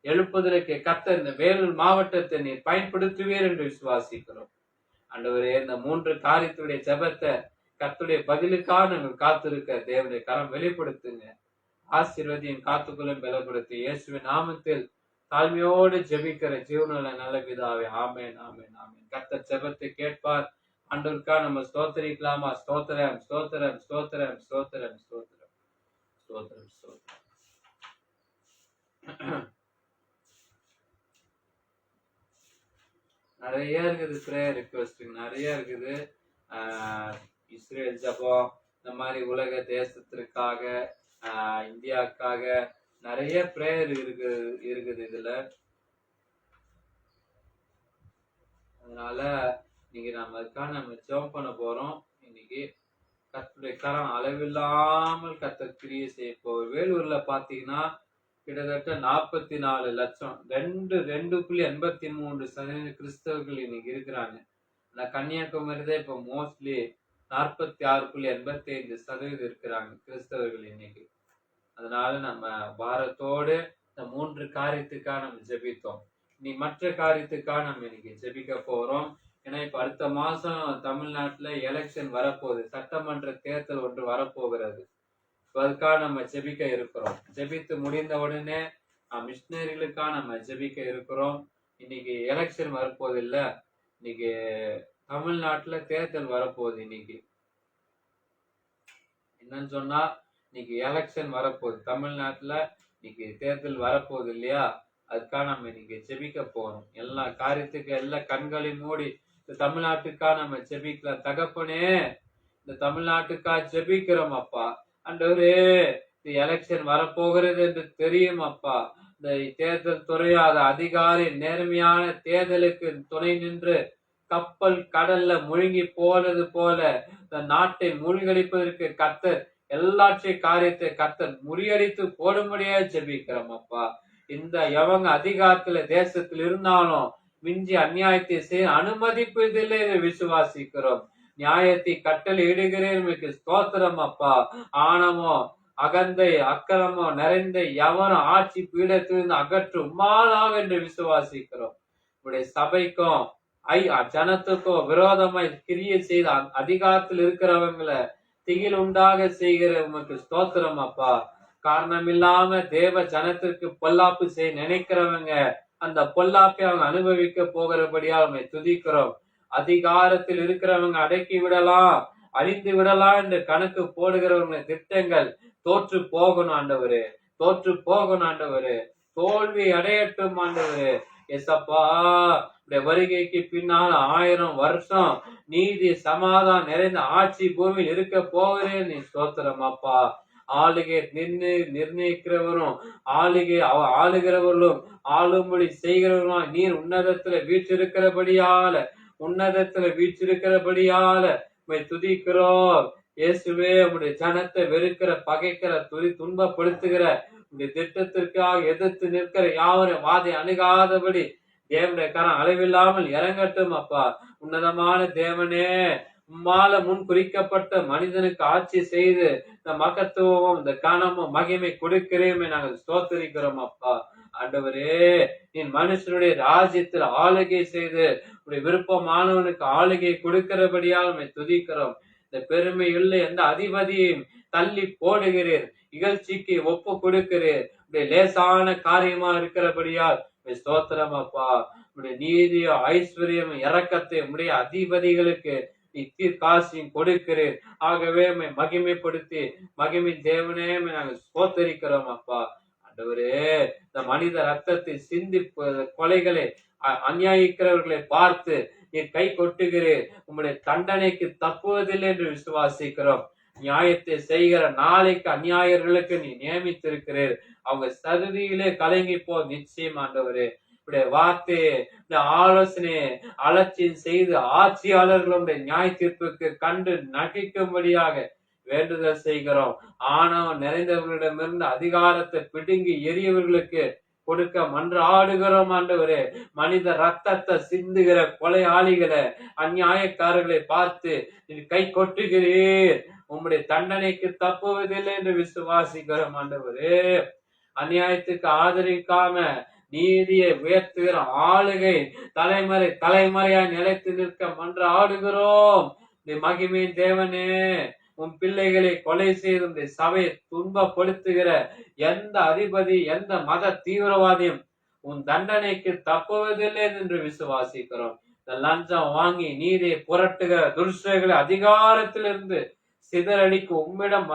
எழுப்புதலுக்கு கர்த்தர் இந்த வேலூர் மாவட்டத்தை நீர் பயன்படுத்துவீர் என்று விசுவாசிக்கிறோம். ஆண்டவரே, இந்த 3 காரியத்துடைய ஜெபத்தை கர்த்தருடைய பதிலுக்காக நாங்கள் காத்திருக்க தேவனுடைய கரம் வெளிப்படுத்துங்க. ஆசீர்வதியும் காத்துக்குள்ளும் பலப்படுத்தி இயேசுவின் நாமத்தில் தாழ்மையோடு ஜெபிக்கிற ஜீவனுள்ள நல்ல பிதாவே, ஆமென், ஆமென், ஆமென். கர்த்தர் ஜெபத்தை கேட்பார். ஆண்டவருக்காக நம்ம ஸ்தோத்திரிக்கலாமா? ஸ்தோத்திரம், ஸ்தோத்திரம், ஸ்தோத்திரம், ஸ்தோத்திரம், ஸ்தோத்திரம், ஸ்தோத்திரம், ஸ்தோத்திரம். நிறைய இருக்குது, பிரேயர் ரிக்வெஸ்ட் நிறைய இருக்குது. இஸ்ரேல் ஜபம், இந்த மாதிரி உலக தேசத்திற்காக, இந்தியாவுக்காக நிறைய பிரேயர் இருக்குது இதுல. அதனால இன்னைக்கு நம்ம ஜெபம் பண்ண போறோம். இன்னைக்கு கர்த்தருடைய கரம் அளவில்லாமல் கர்த்தர் கிரியை செய்ய போகுது. வேலூர்ல பாத்தீங்கன்னா கிட்டத்தட்ட 44 லட்சம், 2.83% கிறிஸ்தவர்கள் இன்னைக்கு இருக்கிறாங்க. கன்னியாகுமரிதான் இப்ப மோஸ்ட்லி 46.85% இருக்கிறாங்க கிறிஸ்தவர்கள் இன்னைக்கு. அதனால நம்ம பாரத்தோடு இந்த 3 காரியத்துக்காக நம்ம ஜெபித்தோம். நீ மற்ற காரியத்துக்காக நம்ம இன்னைக்கு ஜெபிக்க போறோம். ஏன்னா இப்ப அடுத்த மாசம் தமிழ்நாட்டுல எலெக்ஷன் வரப்போகுது. சட்டமன்ற தேர்தல் ஒன்று வரப்போகிறது. அதுக்காக நம்ம ஜெபிக்க இருக்கிறோம். ஜெபித்து முடிந்த உடனே மிஷினரிகளுக்காக நம்ம ஜெபிக்க இருக்கிறோம். இன்னைக்கு எலெக்ஷன் வரப்போகுது இல்ல, இன்னைக்கு தமிழ்நாட்டுல தேர்தல் வரப்போகுது. இன்னைக்கு என்னன்னு சொன்னா, இன்னைக்கு எலெக்ஷன் வரப்போகுது தமிழ்நாட்டுல. இன்னைக்கு தேர்தல் வரப்போகுது இல்லையா, அதுக்காக நம்ம இன்னைக்கு ஜெபிக்க போறோம். எல்லா காரியத்துக்கும் எல்லா கண்களையும் மூடி இந்த தமிழ்நாட்டுக்காக நம்ம ஜெபிக்கலாம். தகப்பனே, இந்த தமிழ்நாட்டுக்காக ஜெபிக்கிறோம் அப்பா. ஆண்டவரே, இந்த எலெக்ஷன் வரப்போகிறது என்று தெரியும் அப்பா. இந்த தேர்தல் துறையாத அதிகாரி நேர்மையான தேர்தலுக்கு துணை நின்று கப்பல் கடல்ல முழுங்கி போனது போல இந்த நாட்டை மூழ்கடிப்பதற்கு கர்த்தர் எல்லாற்றையும் காரியத்தை கர்த்தர் முறியடித்து போடும்படியா ஜெபிக்கிறோம் அப்பா. இந்த எவங்க அதிகாரத்துல தேசத்தில் இருந்தாலும் மிஞ்சி அநியாயத்தை செய்ய அனுமதிப்பதில்லை என்று விசுவாசிக்கிறோம். நியாயத்தை கட்டளை இடுகிறேன் ஸ்தோத்திரம் அப்பா. ஆணவோ அகந்தை அக்கிரமோ நிறைந்த எவரும் ஆட்சி பீடத்திலிருந்து அகற்றும் உம்மாலாக என்று விசுவாசிக்கிறோம். உடைய சபைக்கும் ஜனத்துக்கும் விரோதமாய் கிரியை செய்த அதிகாரத்தில் இருக்கிறவங்களை திகில் உண்டாக செய்கிற உமக்கு ஸ்தோத்திரம் அப்பா. காரணம் இல்லாம தேவ ஜனத்திற்கு பொல்லாப்பு செய்ய நினைக்கிறவங்க அந்த பொல்லாப்பை அவங்க அனுபவிக்க போகிறபடியா அவங்க துதிக்கிறோம். அதிகாரத்தில் இருக்கிறவங்க அடக்கி விடலாம், அழிந்து விடலாம் என்று கணக்கு போடுகிறவங்க திட்டங்கள் தோற்று போகணும் ஆண்டவரு, தோற்று போகணும் ஆண்டவரு, தோல்வி அடையட்டும் ஆண்டவரு. எசப்பா, வருகைக்கு பின்னால் 1000 வருஷம் நீதி சமாதானம் நிறைந்த ஆட்சி பூமியில் இருக்க போகிறேன். நீ ஸ்தோத்திரம் அப்பா. ஆளுகை நிர்ணயிக்கிறவரும் ஆளுகிறவர்களும் ஆளும்படி செய்கிறவரும் நீர் உன்னதத்துல வீற்றிருக்கிறபடியால துதிக்கிறோம். இயேசுவே, உடைய ஜனத்தை வெறுக்கிற பகைக்கிற துன்பப்படுத்துகிற உடைய திட்டத்திற்காக எதிர்த்து நிற்கிற யாவரும் வாதை அணுகாதபடி தேவனுடைய கரம் அளவில்லாமல் இறங்கட்டும் அப்பா. உன்னதமான தேவனே, உம்மால முன் குறிக்கப்பட்ட மனிதனுக்கு ஆட்சி செய்து இந்த மகத்துவமும் இந்த கனமும் மகிமை கொடுக்கிறேமே நாங்கள் ஸ்தோத்திரிக்கிறோம் அப்பா. ஆண்டவரே, நீ மனுஷனுடைய ராஜ்யத்தில் ஆளுகை செய்து உடைய விருப்பமானவனுக்கு ஆளுகை கொடுக்கிறபடியால் நம்மை துதிக்கிறோம். இந்த பெருமை உள்ள எந்த அதிபதியையும் தள்ளி போடுகிறீர், இகழ்ச்சிக்கு ஒப்பு கொடுக்கிறீர். உடைய லேசான காரியமா இருக்கிறபடியால் ஸ்தோத்திரம் அப்பா. உடைய நீதியும் ஐஸ்வர்யம் இரக்கத்தை உடைய அதிபதிகளுக்கு காசியும் கொடுக்கிறேன். ஆகவே மகிமைப்படுத்தி மகிமை தேவனே நாங்கள் ஸ்தோத்தரிக்கிறோம் அப்பா. ஆண்டவரே, இந்த மனித ரத்தத்தை சிந்தி கொலைகளை அநியாயிக்கிறவர்களை பார்த்து நீர் கை கொட்டுகிறேன். உங்களுடைய தண்டனைக்கு தப்புவதில்லை என்று விசுவாசிக்கிறோம். நியாயத்தை செய்கிற நாளைக்கு அநியாயர்களுக்கு நீ நியமித்திருக்கிறீர். அவங்க சதுதியிலே கலங்கி போ நிச்சயம் ஆண்டவரே. இப்படிய வார்த்தை ஆலோசனை அலட்சியம் செய்து ஆட்சியாளர்களுடைய நியாய தீர்ப்புக்கு கண்டு நகைக்கும்படியாக வேண்டுதல் செய்கிறோம். ஆணவம் நிறைந்தவர்களிடமிருந்து அதிகாரத்தை பிடுங்கி எரியவர்களுக்கு கொடுக்க மன்றாடுகிறோம் ஆண்டவரே. மனித ரத்தத்தை சிந்துகிற கொலையாளிகளை அநியாயக்காரர்களை பார்த்து கை கொட்டுகிறீர். உம்முடைய தண்டனைக்கு தப்புவதில்லை என்று விசுவாசிக்கிறோம் ஆண்டவரே. அநியாயத்துக்கு ஆதரிக்காம நீதியை உயர்த்துகிற ஆளுகை தலைமுறையாய் நிலைத்து நிற்க மன்றாடுகிறோம். மகிமையின் தேவனே, உன் பிள்ளைகளை கொலை செய்து சபையை துன்பப்படுத்துகிற எந்த அதிபதி எந்த மத தீவிரவாதியும் உன் தண்டனைக்கு தப்புவதில்லை என்று விசுவாசிக்கிறோம். இந்த லஞ்சம் வாங்கி நீதியை புரட்டுகிற துஷ்டர்களை அதிகாரத்திலிருந்து சிதறடிக்கு உம்மிடம்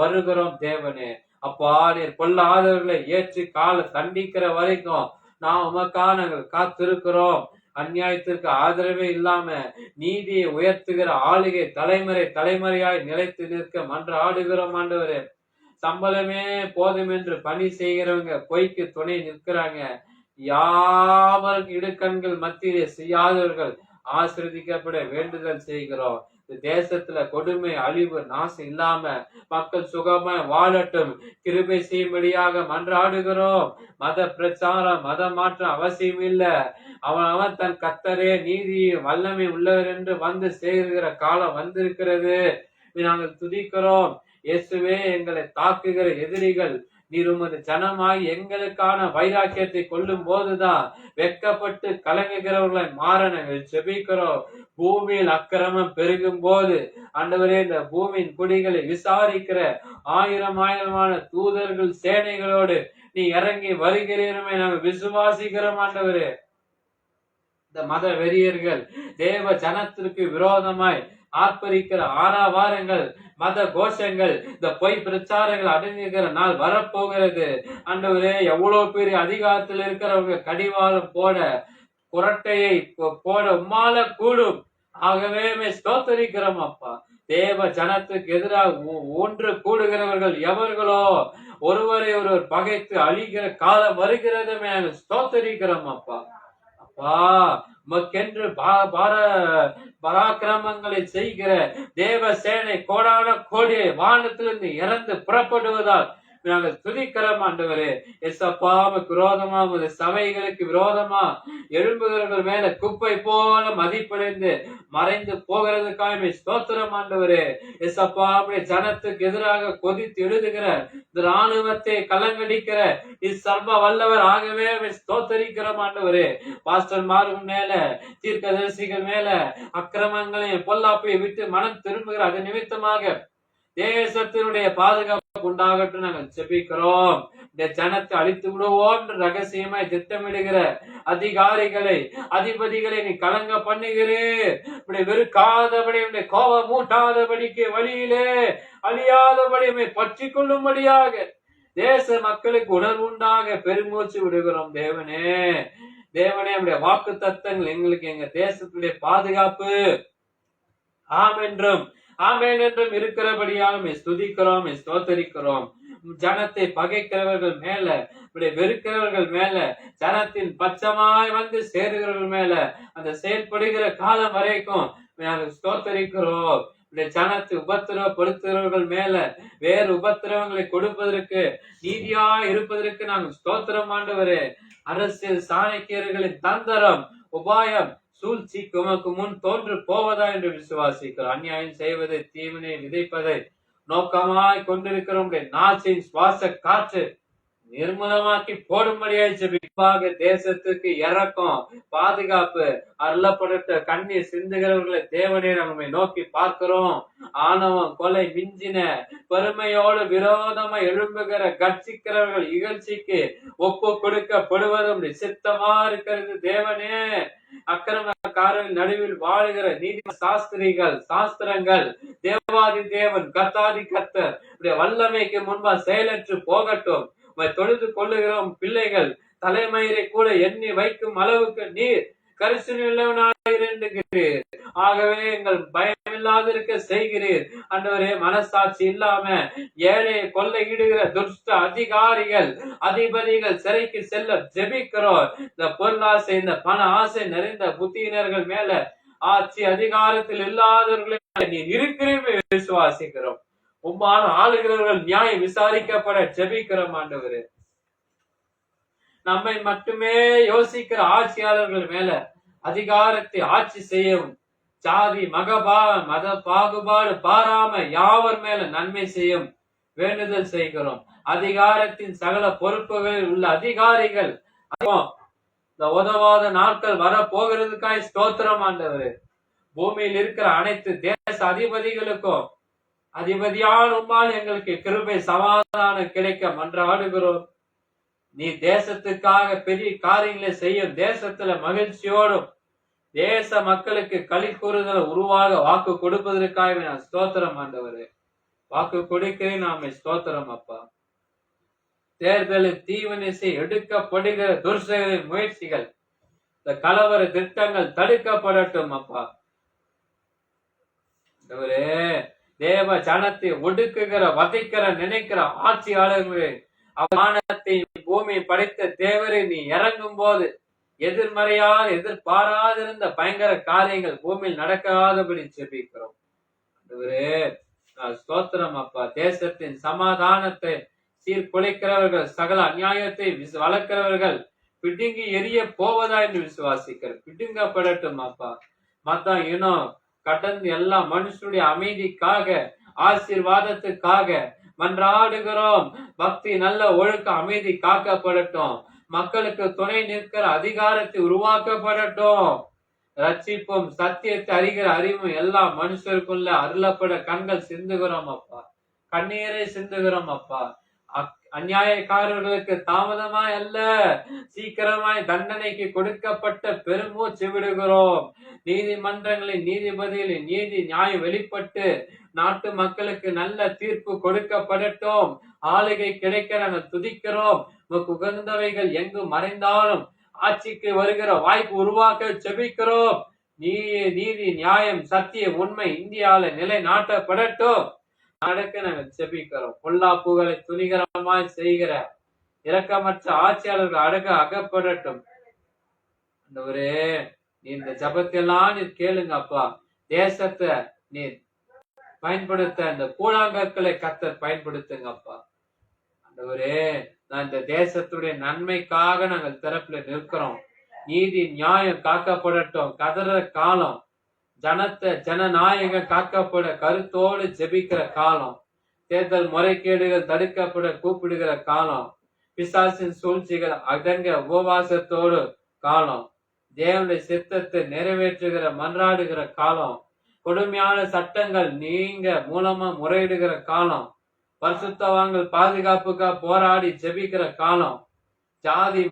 வருகிறோம் தேவனே. அப்பா, நீர் கொல்லாதவர்களை ஏற்றி கால தண்டிக்கிற வரைக்கும் நான் உமக்காக நாங்கள் காத்திருக்கிறோம். அநியாயத்திற்கு ஆதரவே இல்லாம நீதியை உயர்த்துகிற ஆளுகை தலைமுறையாய் நிலைத்து நிற்க மன்றாடுகிறோம் ஆண்டவரே. சம்பளமே போதும் என்று பணி செய்கிறவங்க பொய்க்கு துணை நிற்கிறாங்க. யாவருக்கு இடுக்கண்கள் மத்தியிலே செய்யாதவர்கள் ஆசிர்வதிக்கப்பட வேண்டுதல் செய்கிறோம். தேசத்துல கொடுமை அழிவு நாசம் இல்லாம மக்கள் சுகமா வாழட்டும் கிருபை செய்யும்படியாக மன்றாடுகிறோம். மத பிரச்சாரம் மத மாற்றம் அவசியம் இல்ல. அவன் தன் கர்த்தரே நீதியும் வல்லமை உள்ளவர் என்று வந்து சேர்கிற காலம் வந்திருக்கிறது. நாங்கள் துதிக்கிறோம். இயேசுவே, எங்களை தாக்குகிற எதிரிகள் நீர் உமது ஜனமாய் எங்களுக்கான வைராக்கியத்தை கொள்ளும் போதுதான் வெட்கப்பட்டு கலங்குகிறவர்களை மாற நாங்கள் ஜெபிக்கிறோம். பூமியில் அக்கிரமம் பெருகும் போது ஆண்டவரே, இந்த பூமியின் குடிகளை விசாரிக்கிற ஆயிரமான தூதர்கள் சேனைகளோடு நீ இறங்கி வருகிறீருமே நாங்கள் விசுவாசிக்கிறோம் ஆண்டவரே. இந்த மத வெறியர்கள் தேவ ஜனத்திற்கு விரோதமாய் ஆர்ப்பரிக்கிற ஆறாவாரங்கள், மத கோஷங்கள், இந்த பொய் பிரச்சாரங்கள் அடங்குகிற நாள் வரப்போகிறது ஆண்டவரே. எவ்வளவு பெரிய அதிகாரத்தில் இருக்கிறவங்க கடிவாளம் போட, குரட்டையை போட உம்மால கூடும். ஆகவே ஸ்தோத்தரிக்கிறோம் அப்பா. தேவ ஜனத்துக்கு எதிராக ஒன்று கூடுகிறவர்கள் எவர்களோ ஒருவரை ஒருவர் பகைத்து அழிகிற காலம் வருகிறது. ஸ்தோத்தரிக்கிறோம் அப்பா. அப்பா, உமக்கென்று பராக்கிரமங்களை செய்கிற தேவ சேனை கோடான கோடியை வானத்திலிருந்து இறந்து புறப்படுவதால் நாங்கள் துதிக்கிறோம் ஆண்டவரே. எஸ்அப்பா, விரோதமா சபைகளுக்கு விரோதமா எழும்புகிறவர்கள் மேல குப்பை போல மதிப்படைந்து மறைந்து போகிறதுக்காக ஸ்தோத்திரம் ஆண்டவரே. எஸ்அப்பா, ஜனத்துக்கு எதிராக கொதித்து எழுதுகிற இந்த ராணுவத்தை கலங்கடிக்கிற சர்வ வல்லவர் ஆகவே ஸ்தோத்தரிக்கிறோம் ஆண்டவரே. பாஸ்டர்மார்கள் மேல, தீர்க்கதரிசிகள் மேல அக்கிரமங்களையும் பொல்லாப்பையை விட்டு மனம் திரும்புகிற அது நிமித்தமாக தேசத்தினுடைய பாதுகாப்பு உண்டாகட்டும் நாங்கள் ஜெபிக்கிறோம். இந்த ஜனத்தை அழித்து விடுவோம் என்று ரகசியமாய் திட்டமிடுகிற அதிகாரிகளை, அதிபதிகளை நீ கலங்க பண்ணுகிறேன். வெறுக்காதபடி, கோபம் மூட்டாதபடிக்கு, வழியிலே அழியாதபடி பற்றி கொள்ளும்படியாக தேச மக்களுக்கு உணர்வுண்டாக பெருமூச்சு விடுகிறோம். தேவனே, நம்முடைய வாக்கு தத்தங்கள் எங்களுக்கு எங்க தேசத்துடைய பாதுகாப்பு ஆமென்றும் ஆமென் என்றும் இருக்கிறபடியாக ஸ்துதிக்கிறோம், ஸ்தோத்தரிக்கிறோம். ஜனத்தை பகைக்கிறவர்கள் மேல, வெறுக்கிறவர்கள் மேல, ஜனத்தின் பட்சமாய் வந்து சேருகிறவர்கள் மேல அந்த செயல்படுகிற காலம் வரைக்கும் நாங்கள் ஸ்தோத்தரிக்கிறோம். ஜனத்தை உபத்திரவப்படுத்துகிறவர்கள் மேல வேறு உபத்திரவங்களை கொடுப்பதற்கு, நீதியா இருப்பதற்கு நாங்கள் ஸ்தோத்திரம் ஆண்டவரே. அரசியல் சாணக்கியர்களின் தந்திரம், உபாயம், சூழ்ச்சி உமக்கு முன் தோன்று போவதா என்று விசுவாசிக்கிறோம். அநியாயம் செய்வதை, தீவினை விதைப்பதை நோக்கமாய் கொண்டிருக்கிறோம். நாச்சின் சுவாச காற்று நிர்மூலமாக்கி போடும்படியாய் ஜெபிப்பாக. தேசத்துக்கு இறக்கம், பாதுகாப்பு அருளப்பட்ட கண்ணீர் சிந்துகிறவர்களை தேவனே நம்மை நோக்கி பார்க்கிறோம். ஆணவம், கொலை, மிஞ்சின பெருமையோடு விரோதமா எழும்புகிற கட்சிக்கிறவர்கள் இகழ்ச்சிக்கு ஒப்பு கொடுக்கப்படுவதும் சித்தமா இருக்கிறது. தேவனே, அக்கிரமக்காரர்கள் நடுவில் வாழுகிற நீதி சாஸ்திரிகள், சாஸ்திரங்கள், தேவாதி தேவன் கர்த்தாதி கர்த்தர் வல்லமைக்கு முன்பா செயலற்று போகட்டும். தொழுது கொள்ளுகிறோம் பிள்ளைகள் தலைமயிரை கூட எண்ணி வைக்கும் அளவுக்கு நீர் கரிசனையுள்ளவனாயிருக்கிறீர். ஆகவே எங்கள் பயமில்லாதிருக்க செய்கிறீர் ஆண்டவரே. மனசாட்சி இல்லாம ஏழையை கொள்ளையிடுகிற துஷ்ட அதிகாரிகள், அதிபதிகள் சிறைக்கு செல்ல ஜெபிக்கிறோம். இந்த பொருளாசை, இந்த பண ஆசை நிறைந்த புத்தியினர்கள் மேல, ஆட்சி அதிகாரத்தில் இல்லாதவர்களை நீ இருக்கிறீர்கள் விசுவாசிக்கிறோம். உம்மால் ஆளுகிறவர்கள் நியாயம் விசாரிக்கப்பட ஜெபிக்கிறோம் ஆண்டவரே. நம்மை மட்டுமே யோசிக்கிற ஆட்சியாளர்கள் மேல அதிகாரத்தை ஆட்சி செய்யவும், ஜாதி மத பாகுபாடு பாராம யாவர் மேல நன்மை செய்யும் வேண்டுதல் செய்கிறோம். அதிகாரத்தின் சகல பொறுப்புகளில் உள்ள அதிகாரிகள் இந்த உதவாத நாட்கள் வர போகிறதுக்காய் ஸ்தோத்திரம் ஆண்டவரே. பூமியில் இருக்கிற அனைத்து தேச அதிபதிகளுக்கும் அதிபதியான உம்மால் எங்களுக்கு கிருபை சமாதானம் கிடைக்க மன்றாடுகிறோம். நீ தேசத்துக்காக பெரிய காரியங்களை செய்யும், தேசத்துல மகிழ்ச்சியோடும் தேச மக்களுக்கு களி கூறுதல் உருவாக வாக்கு கொடுப்பதற்காக நான் ஸ்தோத்திரம் ஆண்டவரே. வாக்கு கொடுக்கிறேன் நாம ஸ்தோத்திரம் அப்பா. தேர்தலில் தீவினிசை எடுக்கப்படுகிற துர்சைகளின் முயற்சிகள், இந்த கலவர திட்டங்கள் தடுக்கப்படட்டும் அப்பா. தேவ ஜனத்தை ஒடுக்குகிற, வதைக்கிற, நினைக்கிற ஆட்சியாளர்களே, வானத்தை பூமியை படைத்த தேவரை நீ இறங்கும் போது எதிர்மறையால் எதிர்பாராதிருந்த பயங்கர காரியங்கள் பூமியில் நடக்காதபடி ஜெபிக்கிறோம். ஸ்தோத்திரம் அப்பா. தேசத்தின் சமாதானத்தை சீர்குலைக்கிறவர்கள், சகல அநியாயத்தை வளர்க்கிறவர்கள் பிடுங்கி எரிய போவதா என்று விசுவாசிக்கிற பிடுங்கப்படட்டும் அப்பா. மத்த இனம் கடந்து எல்லா மனுஷனுடைய அமைதிக்காக, ஆசீர்வாதத்துக்காக, மன்றாடுகிறோம். பக்தி, நல்ல ஒழுக்க, அமைதி காக்கப்படட்டும். மக்களுக்கு துணை நிற்கிற அதிகாரத்தை உருவாக்கப்படட்டும். ரட்சிப்பும் சத்தியத்தை அறிகிற அறிவும் எல்லா மனுஷருக்குள்ள அருளப்பட கண்கள் சிந்துகிறோம் அப்பா. கண்ணீரை சிந்துகிறோம் அப்பா. அநியாயக்காரர்களுக்கு தாமதமாய் அல்ல, சீக்கிரமாய் தண்டனைக்கு கொடுக்கப்பட்ட பெருமூச்சு விடுகிறோம். நீதிமன்றங்களின் நீதிபதிகளின் நீதி நியாயம் வெளிப்பட்டு நாட்டு மக்களுக்கு நல்ல தீர்ப்பு கொடுக்கப்படட்டும். ஆளுகை கிடைக்க நாங்கள் துதிக்கிறோம். உகந்தவைகள் எங்கு மறைந்தாலும் ஆட்சிக்கு வருகிற வாய்ப்பு உருவாக்க செபிக்கிறோம். நீதி, நியாயம், சத்திய, உண்மை இந்தியாவில நிலை நாட்டப்படட்டும். நடக்க நாங்கள் செபிக்கிறோம். பொல்லாப்புகளை துணிகரமாய் செய்கிற இரக்கமற்ற ஆட்சியாளர்கள் அகப்படட்டும். ஆண்டவரே, இந்த ஜபத்தெல்லாம் நீர் கேளுங்க அப்பா. தேசத்தை நீர் பயன்படுத்த இந்த கூழாங்கற்களை கர்த்தர் பயன்படுத்துங்க அப்பா. ஆண்டவரே, நான் இந்த தேசத்துடைய நன்மைக்காக நாங்கள் தரப்புல நிற்கிறோம். நீதி நியாயம் காக்கப்படட்டும். கதற காலம், ஜனநாயகம் காக்கப்பட கருத்தோடு ஜெபிக்கிற காலம், தேர்தல் முறைகேடுகள் தடுக்கப்பட கூப்பிடுகிற காலம், பிசாசின் சூழ்ச்சிகள் அடங்க உபவாசத்தோடு காலம், தேவனுடைய சித்தத்தை நிறைவேற்றுகிற மன்றாடுகிற காலம், கொடுமையான சட்டங்கள் நீங்க மூலமா முறையிடுகிற காலம், பரிசுத்தவான்கள் பாதுகாப்புக்காக போராடி ஜெபிக்கிற காலம், ஜாதி